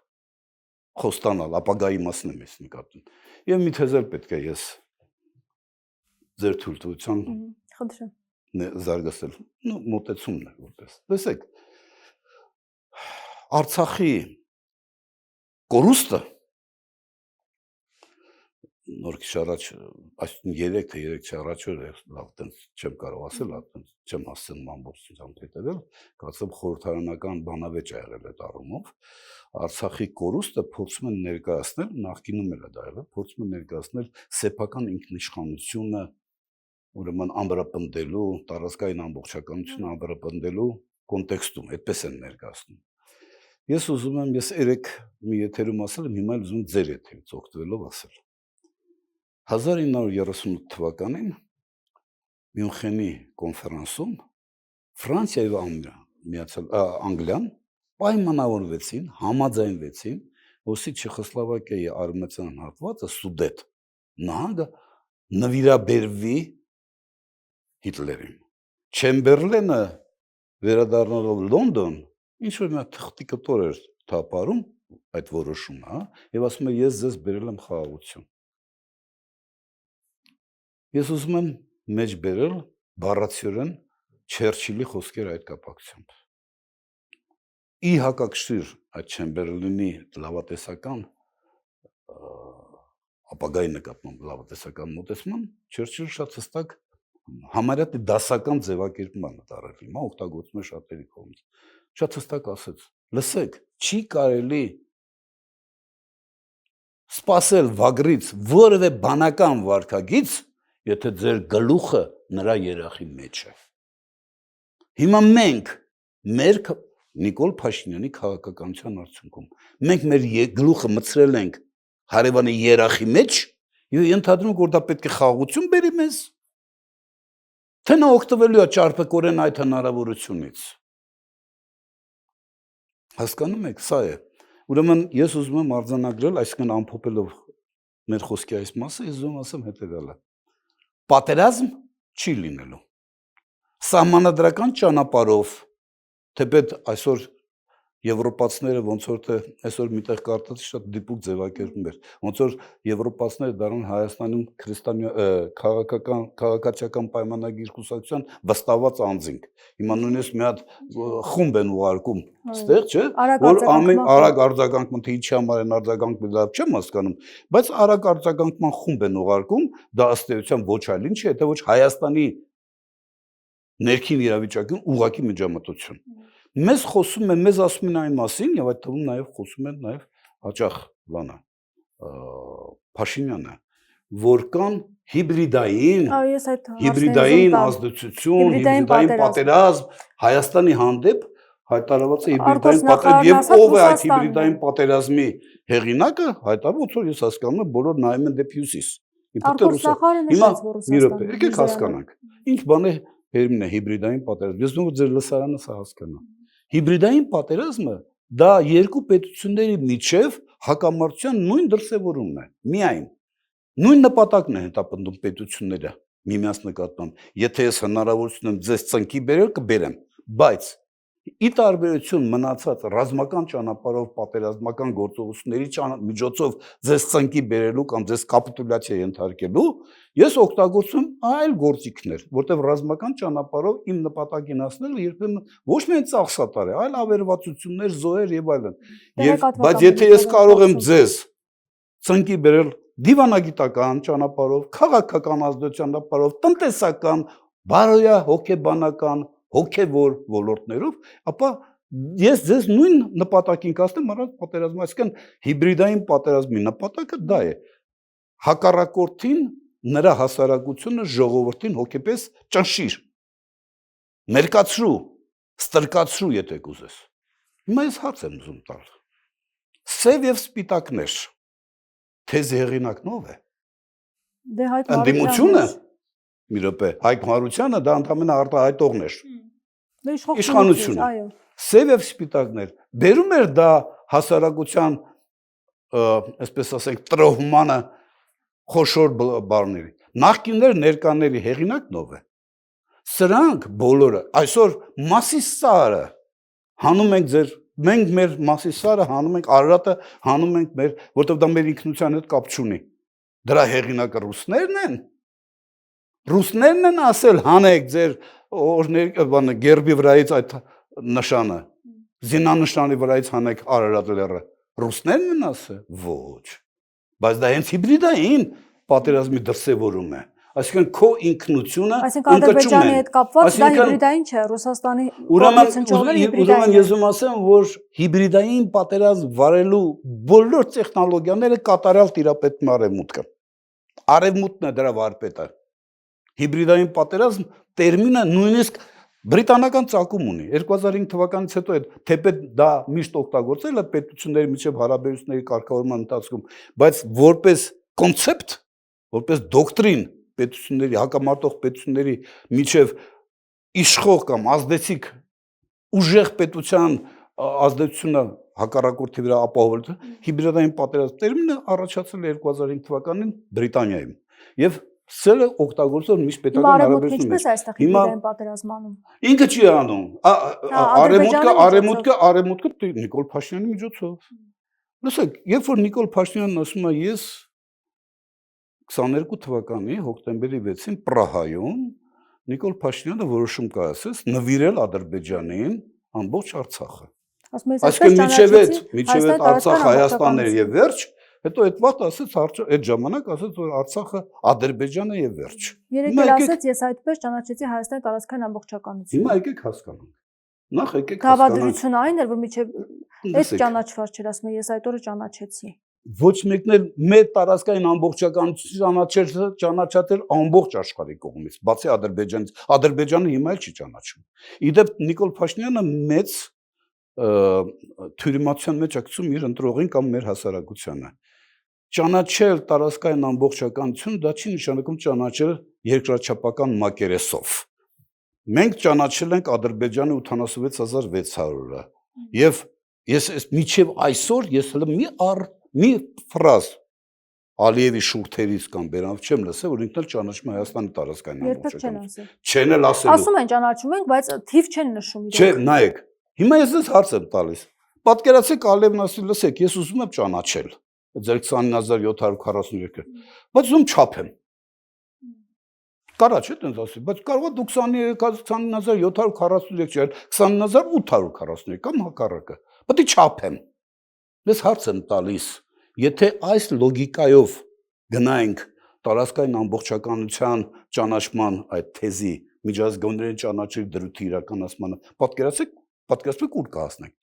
խոստանալ, ապագայի մասն եմ ես նկատում։ Եվ մի թեզ էլ պետք է ես ձեր թույլտվության զարգացնել, մոտեցումն է որպես։ Տեսեք, Արցախի կորուստը նոր քիչ առաջ, այսինքն 3 թե 3 առաջ լավ տենց չեմ կարող ասել, տենց չեմ հասցնում ամբողջությամբ հետևել, կարծեմ խորհրդարանական բանավեճ ա եղել այդ առումով։ Արցախի կորուստը փորձում են ներկայացնել, նախկինում էլ է դա եղել, փորձում են ներկայացնել սեփական ինքնիշխանությունը, ուրեմն ամրապնդելու, տարածքային ամբողջականությունը ամրապնդելու կոնտեքստում, այդպես են ներկայացնում։ Ես ուզում եմ, ես 3 մի եթերում ասել եմ, հիմա ուզում եմ ձեր եթերից օգտվելով ասել։ 1938 թվականին Մյունխենի կոնֆերանսում Ֆրանսիա եւ Անգլիան պայմանավորվեցին, համաձայնվեցին, որսի Չեխոսլովակիայի արևմտյան հատվածը Սուդետ նահանգը նվիրաբերվի Հիտլերին։ Չեմբերլենը վերադառնալով Լոնդոն, ինչ որ մի թղթիկտոր էր թափարում այդ որոշումը, հա, եւ ասում է ես ձեզ բերել եմ խաղաղություն։ Ես ուզում եմ մեջ բերել բառացիորեն Չերչիլի խոսքերը այդ կապակցությամբ։ Ի հակակշիռ այդ Չեմբերլենի լավատեսական ապագայի նկատմամբ լավատեսական մոտեցման, Չերչիլը շատ հստակ համարյա դասական ձևակերպման տարել հիմա օգտագործում է շատերի կողմից։ Շատ հստակ ասեց. լսեք, չի կարելի սпасել վագրից որևէ բանական վարքագիծ, եթե ձեր գլուխը նրա երախի մեջ է։ Հիմա մենք մեր Նիկոլ Փաշինյանի քաղաքականության արդյունքում։ Մենք մեր գլուխը մցրել ենք հարևանի երախի մեջ եւ ընդհանրում որ դա պետք է խաղաղություն բերի մեզ։ Թե նա օգտվելու է ճարպկորեն այդ հնարավորությունից։ Հասկանում եք, սա է։ Ուրեմն ես ուզում եմ արձանագրել, այսինքն ամփոփելով մեր խոսքի այս մասը, ես ուզում ասեմ հետեւյալը։ Պատերազմ չի լինելու։ Սահմանադրական ճանապարհով թեպետ այսօր եվրոպացիները ոնց որ թե այսօր միտեղ կարծած շատ դիպուկ ձևակերպում էր ոնց որ եվրոպացիները դառան Հայաստանում քաղաքացիական պայմանագիր կուսակցության վստահված անձինք հիմա նույնիսկ մի հատ խումբ են ուղարկում այստեղ չէ որ ամեն արագ արձագանքման թե ինչի համար են արձագանքում դա չեմ հասկանում բայց արագ արձագանքման խումբ են ուղարկում դա ըստ էության ոչ այլ ինչ է թե ոչ Հայաստանի ներքին իրավիճակին ուղղակի միջամտություն Մեզ խոսում են, մեզ ասում են այն մասին եւ այդ թվում նաեւ խոսում են նաեւ հաճախ բանը Փաշինյանը որ կան հիբրիդային ազդեցություն, հիբրիդային պատերազմ Հայաստանի հանդեպ հայտարարված է հիբրիդային պատերազմ եւ ով է այդ հիբրիդային պատերազմի հեղինակը հայտարարում ոնց որ ես հասկանում եմ բոլոր նայում են դեպի հյուսիս Հիմա մի րոպե եկեք հասկանանք ինչ բան է Հերմինը հիբրիդային պատերազմ ես նույն ձեր լսարանը սա հասկանամ Հիբրիդային պատերազմը դա երկու պետությունների միջև հակամարտության նույն դրսևորումն է միայն նույն նպատակն է հետապնդում պետությունները միմյանց նկատմամբ եթե ես հնարավորություն եմ ձեզ ծնկի բերել կբերեմ բայց ի տարբերություն մնացած ռազմական ճանապարհով պատերազմական գործողությունների միջոցով ձեզ ծնկի բերելու կամ ձեզ կապիտուլյացիա ենթարկելու ես օգտագործում այլ գործիքներ որտեղ ռազմական ճանապարհով իմ նպատակին հասնելը երբեմն ոչ միայն ծախսատար է այլ ավերվածություններ զոհեր եւ այլն բայց եթե ես կարող եմ ձեզ ծնկի բերել դիվանագիտական ճանապարհով քաղաքական ազդեցության ճանապարհով տնտեսական բարոյա հոգեբանական հոգևոր ոլորտներով, ապա ես ձեզ նույն նպատակին կասեմ առանց պատերազմի, այսինքն հիբրիդային պատերազմի նպատակը դա է։ Հակառակորդին նրա հասարակությունը ժողովրդին հոգեպես ճնշիր։ Մերկացրու, ստրկացրու, եթե կուզես։ Հիմա ես հարց եմ ուզում տալ։ Սև եւ սպիտակներ։ Թեզ հեղինակն ով է։ Դե Հայկ Ընդդիմությունը Մի րոպե, Հայկ Մարությանը դա ընդամենը արտահայտողն էր։ Իշխանությունը, այո։ Սև եւ սպիտակներ։ Բերում էր դա հասարակության, այսպես ասենք, տրոհմանը խոշոր բառների։ Նախկիններ ներկաների հեղինակն ով է։ Սրանք բոլորը այսօր Մասիսարը հանում ենք ձեր մենք մեր Մասիսարը հանում ենք Արարատը հանում ենք մեր, որտեղ դա մեր ինքնության հետ կապ չունի։ Դրա հեղինակը ռուսներն են։ Ռուսներն են ասել հանեք ձեր բանը գերբի վրայից այդ նշանը զինանշանի վրայից հանեք Արարատ լեռը ռուսներն են ասել ոչ բայց դա հենց հիբրիդային պատերազմի դրսևորում է այսինքն քո ինքնությունը այսինքն Ադրբեջանի հետ կապված դա հիբրիդային չէ Ռուսաստանի ուրեմն ես ուզում ասեմ որ հիբրիդային պատերազմ վարելու բոլոր տեխնոլոգիաները կատարյալ տիրապետում արևմուտքն է դրա վարպետը Հիբրիդային պատերազմ տերմինը նույնիսկ բրիտանական ծագում ունի 2005 թվականից հետո է թեպետ դա միշտ օգտագործել է պետությունների միջև հարաբերությունների կարգավորման ընթացքում բայց որպես կոնցեպտ որպես դոկտրին պետությունների հակամարտող պետությունների միջև իշխող կամ ազդեցիկ ուժեղ պետության ազդեցությունը հակառակորդի վրա ապահովելու հիբրիդային պատերազմ տերմինը առաջացել է 2005 թվականին Բրիտանիայում եւ Սերը օգտագործել միշտ պետական հարաբերություններ։ Ինչպես այստեղ հիբրիդային պատերազմ անում։ Ինքը չի անում։ Արևմուտքը Նիկոլ Փաշինյանի միջոցով։ Լսեք, երբ որ Նիկոլ Փաշինյանն ասում է ես 22 թվականի հոկտեմբերի 6-ին Պրահայում Նիկոլ Փաշինյանը որոշում կայացրեց նվիրել Ադրբեջանին ամբողջ Արցախը։ Այսինքն միջև Արցախ Հայաստանն եւ վերջ Հետո այդ վաղ ասեց այդ ժամանակ ասեց որ Արցախը Ադրբեջանը եւ վերջ։ Երեք էլ ասեց ես այդպես ճանաչեցի Հայաստանի տարածքային ամբողջականությունը։ Հիմա եկեք հասկանանք։ Նախ եկեք հասկանանք։ Հավադրությունը այն էր որ միջև այդ ճանաչված չէր ասում ես այդ օրը ճանաչեցի։ Ոչ մեկն էլ մեր տարածքային ամբողջականությունը ճանաչել ամբողջ աշխարհի կողմից, բացի Ադրբեջանից։ Ադրբեջանը հիմա էլ չի ճանաչում։ Իդեպ Նիկոլ Փաշինյանը մեծ թյուրիմացիան մեջ ակցում իր ընտրողին կամ մեր հասարակությանը։ Ճանաչել տարածքային ամբողջականություն դա չի նշանակում ճանաչել երկրաչափական մակերեսով։ Մենք ճանաչել ենք Ադրբեջանը 86600-ը եւ ես մինչեւ այսօր ես հələ մի ֆրազ Ալիևի շուրթերից կամ բերանով չեմ լսել, որ ինքն էլ ճանաչում է Հայաստանի տարածքային ամբողջականություն։ Չեն էլ ասելու։ Ասում են ճանաչում ենք, բայց թիվ չեն նշում իրոք։ Չէ, նայեք։ Հիմա ես ձեզ հարց եմ տալիս։ Պատկերացեք Ալիևն ասի, լսեք, ես ուզում եմ ճանաչել ձեր 29742-ը, բայց ուզում չափեմ։ Կարա չէ՞ տենց ասի, բայց կարող է դու 29743 չէ, 29843 կամ հակառակը։ Պետք է չափեմ։ Ես հարց եմ տալիս, եթե այս լոգիկայով գնայինք տարածքային ամբողջականության ճանաչման այդ թեզի միջազգաների ճանաչել դրույթի իրականացմանը, պատկերացրեք ուր կհասնենք։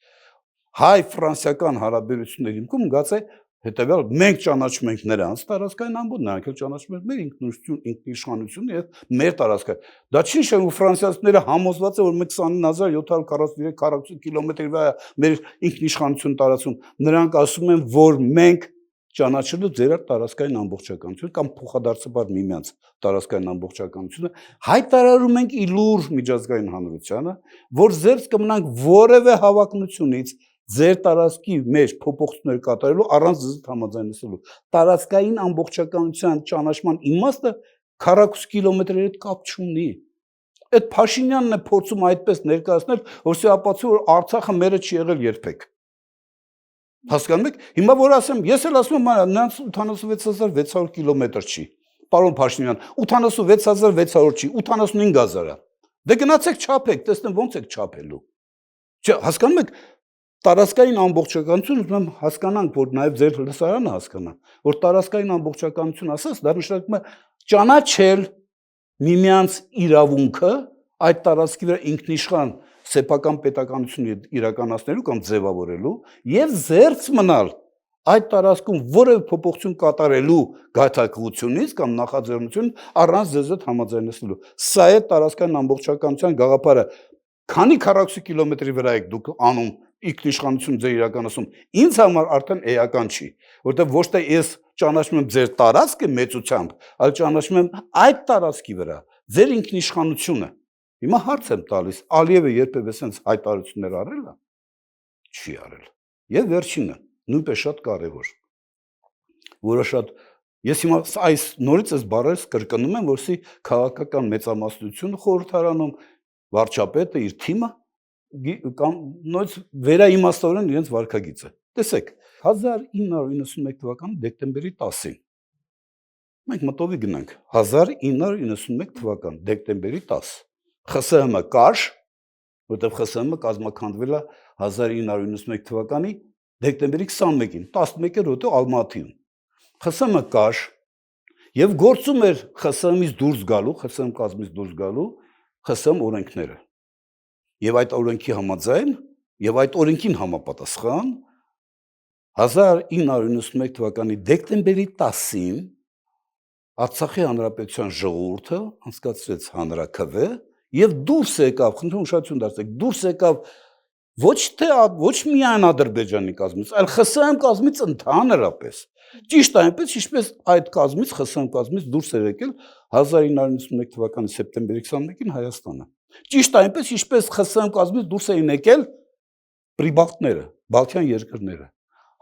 Հայ-ֆրանսիական հարաբերությունների հիմքում գաց է հետևյալ մենք ճանաչում ենք նրանց տարածքային ամբողջ, նրանք էլ ճանաչում են մեր ինքնիշխանությունը եւ մեր տարածքային։ Դա չի նշանակում որ ֆրանսիացիները համոզված են որ մենք 29743 քառակուսի կիլոմետրի վրա մեր ինքնիշխանություն տարածում։ Նրանք ասում են որ մենք ճանաչելու ձեր տարածքային ամբողջականություն կամ փոխադարձաբար միմյանց տարածքային ամբողջականությունը հայտարարում ենք իլուր միջազգային հանրությանը, որ զերծ կմնանք որևէ հավակնությունից ձեր տարածքի մեջ փոփոխություններ կատարելու առանց ձեզ համաձայնելու։ Տարածքային ամբողջականության ճանաչման իմաստը քառակուսի կիլոմետրերի հետ կապ չունի։ Այդ Փաշինյանն է փորձում այդպես ներկայացնել, որսի ապացույց որ Արցախը մերը չի եղել երբեք։ Հասկանում եք, հիմա որ ասեմ, ես էլ ասում եմ, նրանց 86600 կիլոմետր չի։ Պարոն Փաշինյան, 86600 չի, 85000-ը։ Դե գնացեք չափեք, տեսնեմ ոնց եք չափելու։ Չէ, հասկանում եք, տարածքային ամբողջականություն ուզում եմ հասկանանք, որ նաև ձեր լսարանը հասկանա, որ տարածքային ամբողջականություն ասած, դա նշանակում է ճանաչել միմյանց իրավունքը այդ տարածքի վրա ինքնիշխան սեփական պետականություն իրականացնելու կամ ձևավորելու եւ զերծ մնալ այդ տարածքում որևէ փոփոխություն կատարելու գայթակղությունից կամ նախաձեռնությունից առանց ձեզ հետ համաձայնելու։ Սա է տարածքային ամբողջականության գաղափարը։ Քանի քառակուսի կիլոմետրի վրա եք դուք անում ինքնիշխանություն ձեր իրականացում։ Ինձ համար արդեն էական չի, որտեղ ոչ թե ես ճանաչում եմ ձեր տարածքը մեծությամբ, այլ ճանաչում եմ այդ տարածքի վրա ձեր ինքնիշխանությունը։ Հիմա հարց եմ տալիս, Ալիևը երբևէ sense հայտարարություններ արել է։ Չի արել։ Եվ վերջինը, նույնպես շատ կարևոր, որը շատ ես հիմա այս նորից այս բառերս կրկնում եմ, որսի քաղաքական մեծամասնությունը խորհրդարանում վարչապետը իր թիմը կամ նույնիսկ վերաիմաստորեն իրենց վարկագիծը։ Տեսեք, 1991 թվականի դեկտեմբերի 10-ին մենք մտովի գնանք 1991 թվական դեկտեմբերի 10 ԽՍՀՄ կար, որտեղ ԽՍՀՄ կազմաքանդվել է 1991 թվականի դեկտեմբերի 21-ին, 11-ը րոպե Ալմատիում։ ԽՍՀՄ կար եւ գործում էր ԽՍՀՄ-ից դուրս գալու, ԽՍՀՄ կազմից դուրս գալու ԽՍՀՄ օրենքները։ Եվ այդ օրենքի համաձայն եւ այդ օրենքին համապատասխան 1991 թվականի դեկտեմբերի 10-ին Արցախի հանրապետության ժողովուրդը անցկացրեց հանրաքվե եւ դուրս եկավ, խնդրում ուշադրություն դարձրեք, դուրս եկավ ոչ միայն Ադրբեջանի կազմից, այլ ԽՍՀՄ կազմից ընդհանրապես։ Ճիշտ այնպես, ինչպես այդ կազմից ԽՍՀՄ կազմից դուրս էր եկել 1991 թվականի սեպտեմբերի 21-ին Հայաստանը։ Ճիշտ այնպես, ինչպես ԽՍՀՄ կազմից դուրս էին եկել Պրիբալտները, Բալթյան երկրները։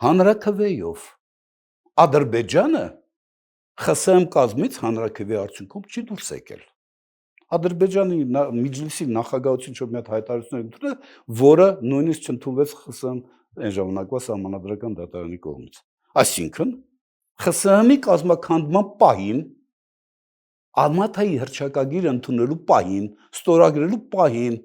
Հանրաքվեով Ադրբեջանը ԽՍՀՄ կազմից հանրաքվեի արդյունքում չի դուրս եկել։ Ադրբեջանի Միջլիսի նախագահություն մի հատ հայտարարություն ընդունել, որը նույնիսկ չընդունվեց ԽՍՀՄ այն ժամանակվա սահմանադրական դատարանի կողմից։ Այսինքն ԽՍՀՄ-ի կազմաքանդման պահին, Ալմատայի հռչակագիրը ընդունելու պահին, ստորագրելու պահին,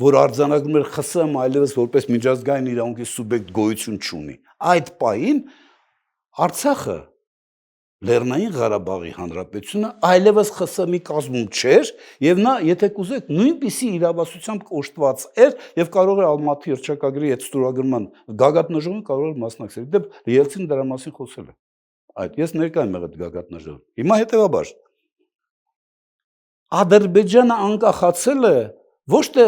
որ արձանագրում էր ԽՍՀՄ այլևս որպես միջազգային իրավունքի սուբյեկտ գոյություն չունի, այդ պահին Արցախը Լեռնային Ղարաբաղի Հանրապետությունը այլևս ԽՍՀՄ-ի կազմում չէր եւ նա, եթե կուզեք, նույնպիսի իրավասությամբ կոշտված էր եւ կարող էր Ալմատի հռչակագրի այդ ստորագրման գագաթնաժողովին կարող էր մասնակցել։ Դե Ելցին դրա մասին խոսել է։ Այդ ես ներկա եմ եղել այդ գագաթնաժողովին։ Հիմա հետեւաբար Ադրբեջանը անկախացել է ոչ թե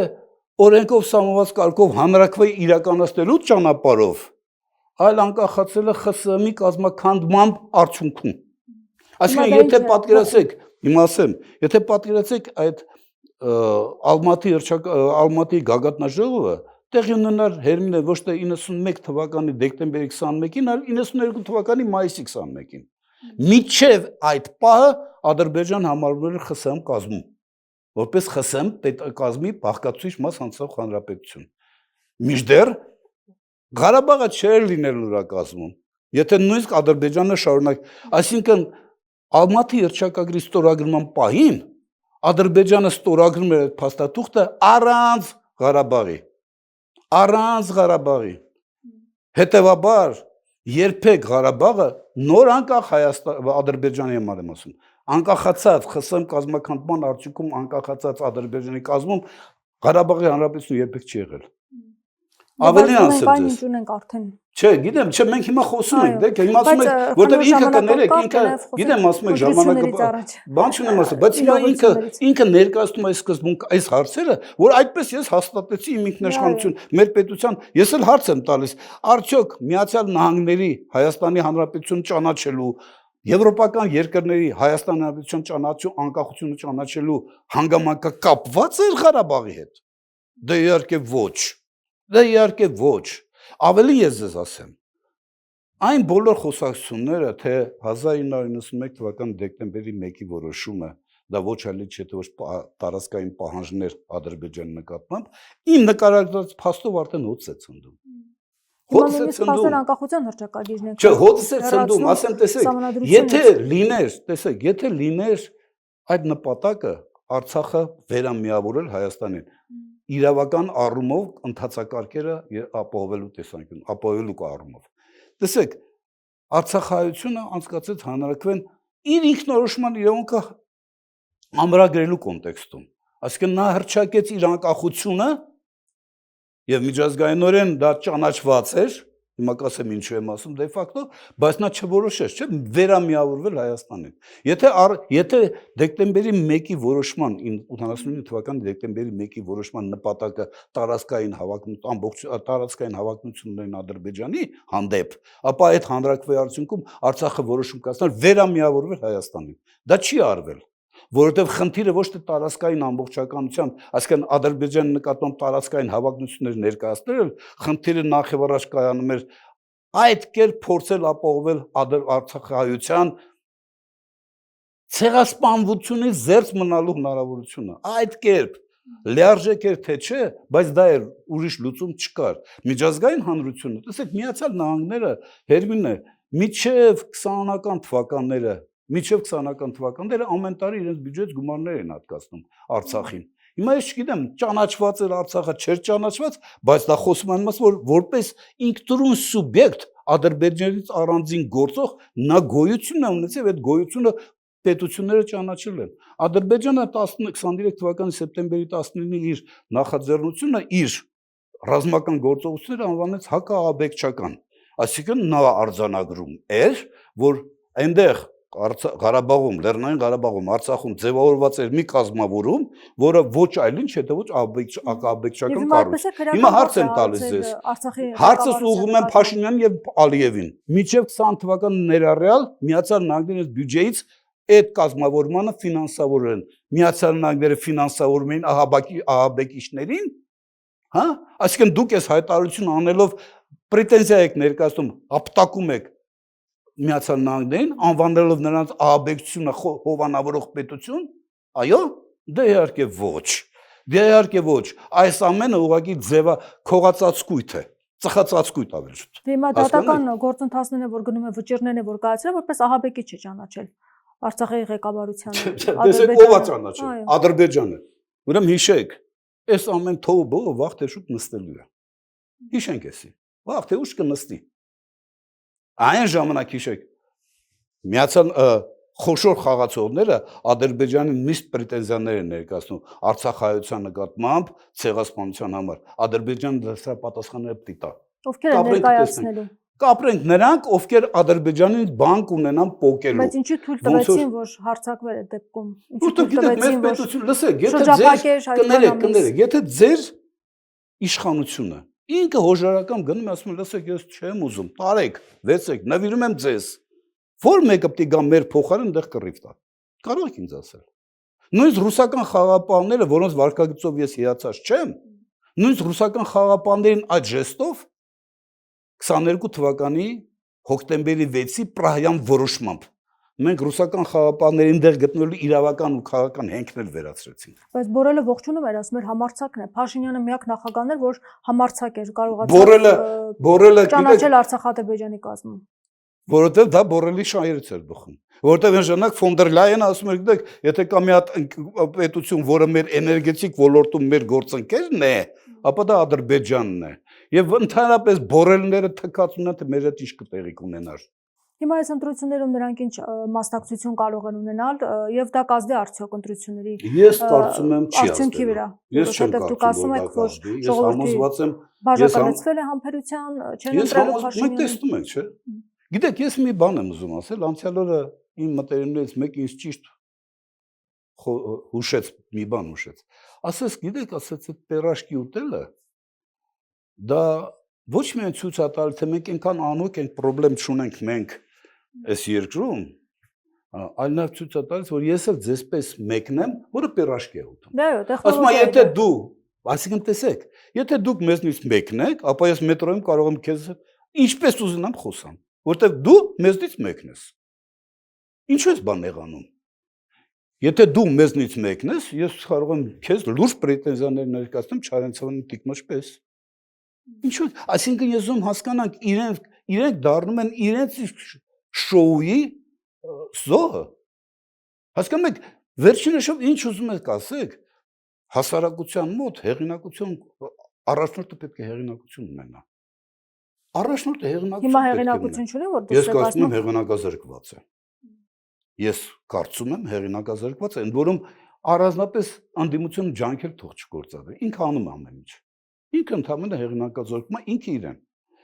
օրենքով սահմանված կարգով հանրաքվեի իրականացնելու ճանապարհով, այլ անկախացել է ԽՍՀՄ-ի կազմաքանդման արդյունքում։ Այսինքն, եթե պատկերացեք, հիմա ասեմ, եթե պատկերացեք այդ Ալմատի գագաթնաժողովը տեղի ունենար Հերմինե ոչ թե 91 թվականի դեկտեմբերի 21-ին, այլ 92 թվականի մայիսի 21-ին։ Մինչև այդ պահը Ադրբեջան համարվում էր ԽՍՀՄ կազմում, որպես ԽՍՀՄ կազմի բաղկացուցիչ մաս հանցող հանրապետություն։ Մինչդեռ Ղարաբաղը չէր լինելու նրա կազմում, եթե նույնիսկ Ադրբեջանը շարունակ, այսինքն Ալմատի հռչակագրի ստորագրման պահին Ադրբեջանը ստորագրում էր այդ փաստաթուղթը առանց Ղարաբաղի։ Հետևաբար երբեք Ղարաբաղը նոր անկախ Ադրբեջանի համար եմ ասում, անկախացած ԽՍՀՄ կազմաքանդման արդյունքում անկախացած Ադրբեջանի կազմում Ղարաբաղի հանրապետություն երբեք չի եղել։ Ավելի ասեմ ձեզ։ Ունենք արդեն։ Չէ, գիտեմ, չէ, մենք հիմա խոսում ենք, դե, հիմա ասում ենք, որտեղ ինքը կներեք, ինքը, գիտեմ, ասում ենք ժամանակը, բան չունեմ ասում, բայց հիմա ինքը ներկայացնում է սկզբունք այս հարցերը, որ այդպես ես հաստատեցի իմ ինքնաշխատություն, մեր պետության, ես էլ հարց եմ տալիս, արդյոք Միացյալ Նահանգների Հայաստանի Հանրապետություն ճանաչելու, եվրոպական երկրների Հայաստանի Հանրապետություն ճանաչելու, անկախությունը ճանաչելու հանգամանքը կապված էր Ղարաբաղի հետ։ Դե իհարկե ոչ։ Ավելի ես ձեզ ասեմ, այն բոլոր խոսակցությունները, թե 1991 թվականի դեկտեմբերի 1-ի որոշումը, դա ոչ այլ չէ, թե ոչ տարածքային պահանջներ Ադրբեջանի նկատմամբ, իմ նկարագրած փաստով արդեն հոց է ցնդում։ Հոց է ցնդում անկախության հռչակագիրն է։ Չէ, հոց է ցնդում, ասեմ, տեսեք, եթե լիներ այդ նպատակը Արցախը վերամիավորել Հայաստանին, իրավական առումով ընթացակարգերը ապահովելու տեսանկյունից, ապահովելու առումով։ Տեսեք, Արցախահայությունը անցկացրեց հանրաքվեն իր ինքնորոշման իրավունքը ամրագրելու կոնտեքստում։ Այսինքն նա հռչակեց իր անկախությունը եւ միջազգայինորեն դա ճանաչված էր, հիմա կասեմ ինչու եմ ասում դե ֆակտո, բայց նա չորոշեց, չէ՞, վերամիավորվել Հայաստանին։ Եթե դեկտեմբերի 1-ի որոշման 89 թվականի դեկտեմբերի 1-ի որոշման նպատակը տարածքային հավակնությունն Ադրբեջանի հանդեպ, ապա այդ հանրաքվեի արդյունքում Արցախը որոշում կայացնել վերամիավորվել Հայաստանին։ Դա չի արվել, որովհետև խնդիրը ոչ թե տարածքային ամբողջականությամբ, այսինքն Ադրբեջանի նկատմամբ տարածքային հավակնություններ ներկայացնել, խնդիրը նախ եւ առաջ կայանում էր այդ կերպ փորձել ապահովել Արցախահայության ցեղասպանությունից զերծ մնալու հնարավորությունը, այդ կերպ լիարժեք էր թե չէ, բայց դա էր ուրիշ լուծում չկար։ Միջազգային հանրությունը, տեսեք, Միացյալ Նահանգները Հերմինե մինչև 20-ական թվականները ամեն տարի իրենց բյուջեից գումարներ են հատկացնում Արցախին։ Հիմա ես չգիտեմ, ճանաչված էր Արցախը, չէր ճանաչված, բայց դա խոսում են մաս, որ որպես ինքնուրույն սուբյեկտ Ադրբեջանից առանձին գործող նա գոյություն է ունեցել, այդ գոյությունը պետությունները ճանաչել են։ Ադրբեջանը 23 թվականի սեպտեմբերի 19-ի իր նախաձեռնությունը իր ռազմական գործողությունները անվանեց հակաահաբեկչական, այսինքն նա արձանագրում էր, որ այնտեղ Ղարաբաղում, Լեռնային Ղարաբաղում, Արցախում ձևավորված էր մի կազմավորում, որը ոչ այլ ինչ, հետո ոչ հակաահաբեկչական կառույց։ Հիմա հարց եմ տալիս ձեզ։ Հարցս ուղղում եմ Փաշինյանին եւ Ալիևին։ Մինչև 20 թվականը ներառյալ Միացյալ Նահանգների բյուջեից այդ կազմավորմանը ֆինանսավորել են։ Միացյալ Նահանգները ֆինանսավորում էին ահաբեկիչներին, հա? Այսինքն դուք այս հայտարարություն անելով պրետենզիա եք ներկայացնում, ապտակում եք Միացյալ Նահանգներին, անվանելով նրանց ահաբեկչությունը հովանավորող պետություն, այո, դե իհարկե ոչ, այս ամենը ուղղակի քողածածկույթ է, ծխածածկույթ ավելի շուտ։ Հիմա դատական գործընթացներն է, որ գնում է վճիռներն է, որ կայացրել, որպես ահաբեկիչ է ճանաչել Արցախի ղեկավարությանը։ Տեսեք, ով է ճանաչել, Ադրբեջանը։ Ուրեմն հիշեք, այս ամեն թողը բողը վաղ թե շուտ նստելու է։ Հիշենք էսի, վաղ թե ուշ կնստի։ Այն ժամանակ հիշեք, միացան խոշոր խաղացողները Ադրբեջանի միշտ պրետենզիաներ են ներկայացնում Արցախահայության նկատմամբ ցեղասպանության համար։ Ադրբեջանը դրա պատասխանները պիտի տա։ Ովքեր են ներկայացնելու։ Կապրենք նրանք, ովքեր Ադրբեջանից բանկ ունենան պոկելու։ Բայց ինչի թույլ տվեցին, որ հարձակվեր այդ դեպքում։ Որտե՞ղ գիտեք, մեր պետություն, լսեք, եթե ձեր իշխանությունը։ Ինքը հոժարական գնում է ասում է, լսեք, ես չեմ ուզում, տարեք, վեցեք, նվիրում եմ ձեզ։ Որ մեկը պիտի գա մեր փոխարեն այնտեղ կռիվ տա։ Կարող եք ինձ ասել։ Նույնիսկ ռուսական խաղապահները, որոնց վարկագծով ես հիացած չեմ, նույնիսկ ռուսական խաղապահներին այդ ժեստով 22 թվականի հոկտեմբերի 6-ի Պրահյան որոշմամբ մենք ռուսական խաղապահներին դեր գտնելու իրավական ու քաղաքական հենքներ վերացրեցինք։ Բայց Բորելը ողջունում էր, ասում էր համարձակն է։ Փաշինյանը միակ նախագահն էր, որ համարձակ էր Բորելը ճանաչել Արցախ-Ադրբեջանի կազմում։ Որովհետև դա Բորելի շահերից էր բխում։ Որովհետև այն ժամանակ ֆոն դեր Լայենը ասում էր, գիտեք, եթե կա մի հատ պետություն, որը մեր էներգետիկ ոլորտում մեր գործընկերն է, ապա դա Ադրբեջանն է։ Եվ ընդհանրապես Բորելները թքած ունեն, թե մեր հետ ինչ կտեղի կունենար։ Հիմա այս ընտրություններում նրանք ինչ մասնակցություն կարող են ունենալ եւ դա կազդի արդյոք ընտրությունների։ Ես կարծում եմ չի արդյունքի վրա։ Ես չեմ կարծում, որ համոզված եմ, բաժանեցվել է համբերության, չեն ընտրել Փաշինյանը։ Մենք տեսնում ենք, չէ՞։ Գիտեք, ես մի բան եմ ուզում ասել, անցյալ օրը իմ մտերիմներից մեկը ինձ ճիշտ հուշեց, մի բան հուշեց։ Ասես, գիտեք, ասեց այդ պերաշկի ուտելը դա ոչ միայն ցույց է տալիս, թե մենք այնքան անոք ենք, խնդրեմ չունենք մենք այս երկրում, այլ նաև ցույց է տալիս, որ ես էլ ձեզպես մեկն եմ, որը պերաշկի է ուտում։ Դա է, ասում եմ, եթե դու, այսինքն տեսեք, եթե դուք մեզնից մեկն եք, ապա ես մետրոյում կարող եմ քեզ ինչպես ուզենամ խոսամ, որտեղ դու մեզնից մեկն ես։ Ինչու ես բան եղանում։ Եթե դու մեզնից մեկն ես, ես կարող եմ քեզ լուրջ պրետենզիաներ ներկայացնեմ Չարենցովի տիկնոջ պես։ Ինչու՞, այսինքն ես ուզում հասկանանք իրենք դառնում են իրենց շոուի զոհը։ Հասկանում եք, վերջիններով ինչ ուզում եք ասեք, հասարակության մոտ հեղինակություն առաջնորդը պետք է հեղինակություն ունենա։ Առաջնորդը հեղինակություն չունի, որ ես կարծում եմ հեղինակազրկված է։ Ես կարծում եմ հեղինակազրկված է, ընդ որում առանձնապես անդիմությունը ջանքեր թող չգործադրի։ Ինքը անում է ամեն ինչ։ Ինքը ընդհանրապես հեղինակազրկում է ինքը իրեն։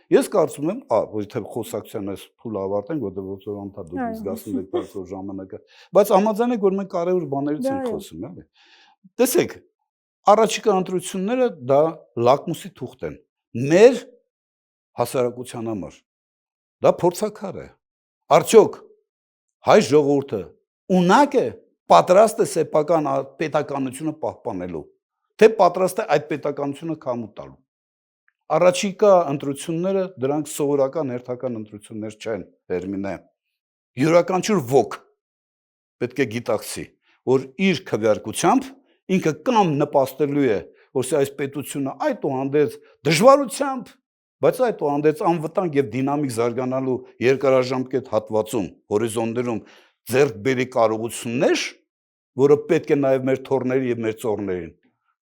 Ես կարծում եմ, որովհետև խոսակցության այս փուլը ավարտենք, որտեղ անդա դուք զգացում եք տարածող ժամանակը, բայց համաձայնեք, որ մենք կարևոր բաներից ենք խոսում, էլի։ Տեսեք, առաջիկա ընտրությունները դա լակմուսի թուղթ են։ Մեր հասարակության համար դա փորձաքար է։ Արդյոք հայ ժողովուրդը ունակ է, պատրաստ է սեփական պետականությունը պահպանելու, թե պատրաստ է այդ պետականությունը քամու տալու։ Առաջիկա ընտրությունները դրանք սովորական հերթական ընտրություններ չեն, Հերմինե։ Յուրաքանչյուր ոք պետք է գիտակցի, որ իր քվեարկությամբ ինքը կամ նպաստելու է, որ այս պետությունը այդուհանդերձ դժվարությամբ, բայց այդուհանդերձ անվտանգ եւ դինամիկ զարգանալու երկարաժամկետ հատվածում, հորիզոններում ձեռք բերի կարողություններ, որը պետք է նաեւ մեր թորների եւ մեր ծորներին։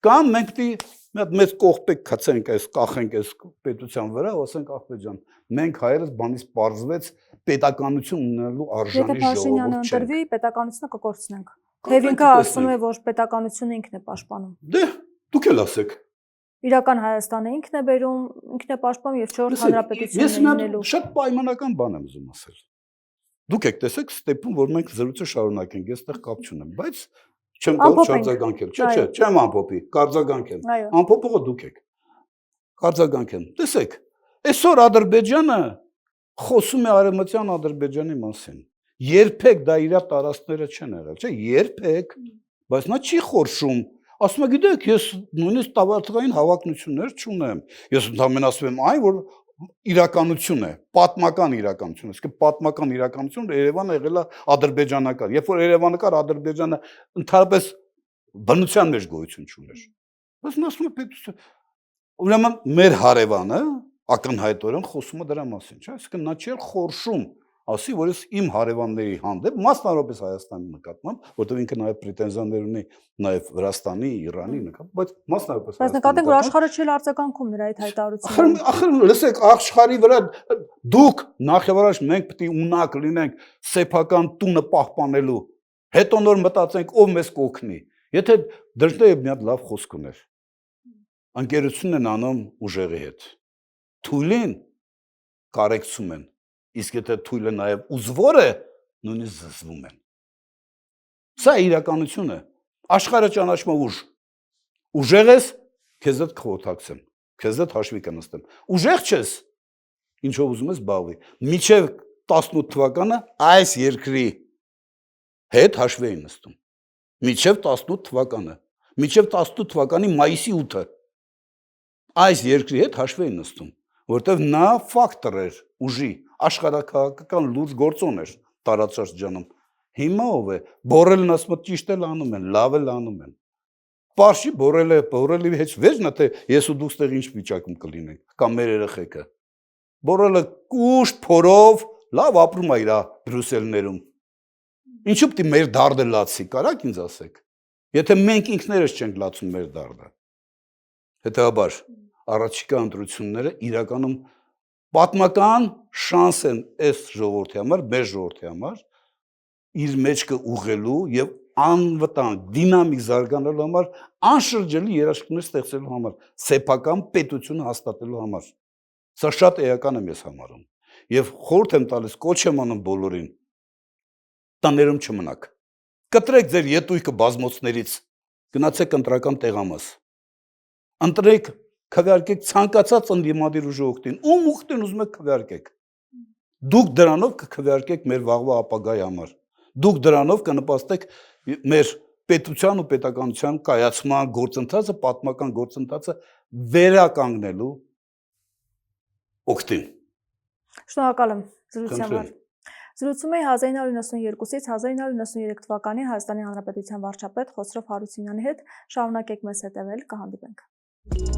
Կամ մենք պիտի մի հատ մեծ կողպեկ գցենք այս, կախենք այս պետության վրա, ասենք ախպեջան, մենք հայերս բանից պարզվեց պետականություն ունենալու արժանի ժողովուրդ չենք։ Եթե Փաշինյանը ընտրվի, պետականությունը կկորցնենք։ Թեև ինքը ասում է, որ պետականությունը ինքն է պաշտպանում։ Դե, դուք էլ ասեք։ Իրական Հայաստանը ինքն է բերում, ինքն է պաշտպանում եւ 4 հանրապետությունն է լինելու։ Ես շատ պայմանական բան եմ ուզում ասել։ Դուք եք տեսեք ստեպում, որ մենք զրույցը շարունակենք, ես այդտեղ կապ չունեմ, բայց չեմ կարող չարձագանքել։ Չէ, չեմ ամփոփի, կարձագանքեմ։ Ամփոփողը դուք եք։ Կարձագանքեմ։ Տեսեք, այսօր Ադրբեջանը խոսում է արևմտյան Ադրբեջանի մասին։ Երբեք դա իր տարածքները չեն եղել, չէ, երբեք, բայց նա չի խորշում։ Ասում է, գիտեք, ես նույնիսկ տարածքային հավակնություններ չունեմ։ Ես ընդհանրապես ասում եմ այն, որ իրականություն է, պատմական իրականություն, իսկ պատմական իրականությունը Երևանը եղել է ադրբեջանական։ Երբ որ Երևանը կար, Ադրբեջանը ընդհանրապես բնության մեջ գոյություն չուներ։ Բայց նա ասում է պետություն։ Ուրեմն մեր հարևանը ակնհայտորեն խոսում է դրա մասին, չէ՞, այսինքն նա չի խորշում, ասի, որ ես իմ հարևանների հանդեպ, մասնավորապես Հայաստանի նկատմամբ, որտեղ ինքը նաև պրետենզիաներ ունի նաև Վրաստանի, Իրանի նկատմամբ, բայց մասնավորապես Բայց նկատենք, որ աշխարհը չի արձագանքում նրա այդ հայտարարություններին։ Ախր լսեք, աշխարհի վրա դուք նախևառաջ մենք պետք է ունակ լինենք սեփական տունը պահպանելու, հետո նոր մտածենք ով մեզ կօգնի։ Եթե դժտե մի հատ լավ խոսք ուներ։ Անկերությունն են անում ուժերի հետ։ Թույլին կարեկցում են, իսկ եթե թույլը նաև ուզվոր է, նույնիսկ զզվում են։ Սա իրականություն է։ Աշխարհը ճանաչում է ուժ։ Ուժեղ ես, քեզ հետ կխորհրդակցեմ։ Քեզ հետ հաշվի կնստեմ։ Ուժեղ չես։ Ինչով ուզում ես զբաղվի։ Մինչև 18 թվականը այս երկրի հետ հաշվի էին նստում։ Մինչև 18 թվականը։ Մինչև 18 թվականի մայիսի 8-ը այս երկրի հետ հաշվի էին նստում, որտեղ նա ֆակտոր էր ուժի, աշխարհակահաղական լուրջ գործոն էր տարածաշրջանում։ Հիմա ով է։ Բորելն ասում է ճիշտ էլ անում են, լավ էլ անում են։ Պարշի բորելի հետ վերջնա թե ես ու դու ստեղ ինչ վիճակում կլինենք, կամ մեր երեխեքը։ Բորելը կուշտ փորով լավ ապրում է իր Բրյուսելներում։ Ինչու՞ պիտի մեր դարդը լացի, կարաք ինձ ասեք։ Եթե մենք ինքներս չենք լացում մեր դարդը։ Հետաբար առաջիկա ընտրությունները իրականում պատմական շանս են այս ժողովրդի համար, մեր ժողովրդի համար իր մեջքը ուղղելու եւ անվտանգ դինամիկ զարգանալու համար անշրջելի երաշխիքներ ստեղծելու համար, սեփական պետություն հաստատելու համար։ Սա շատ էական եմ ես համարում։ Եվ խորհուրդ եմ տալիս, կոչ եմ անում բոլորին։ Տաներում չմնաք։ Կտրեք ձեր ետույքը բազմոցներից, գնացեք ընտրական տեղամաս։ Ընտրեք, քվեարկեք ցանկացած ընդդիմադիր ուժողին, ում ուխտին ուզում եք քվեարկեք։ Դուք դրանով կքվեարկեք մեր վաղվա ապագայի համար։ Դուք դրանով կնպաստեք մեր պետության ու պետականության կայացման գործընթացը, պատմական գործընթացը վերականգնելու օգտին։ Շնորհակալ եմ զրույցի համար։ Զրուցում էի 1992-ից 1993 թվականի Հայաստանի Հանրապետության վարչապետ Խոսրով Հարությունյանի հետ։ Շարունակեք մեզ հետևել, կհանդիպենք։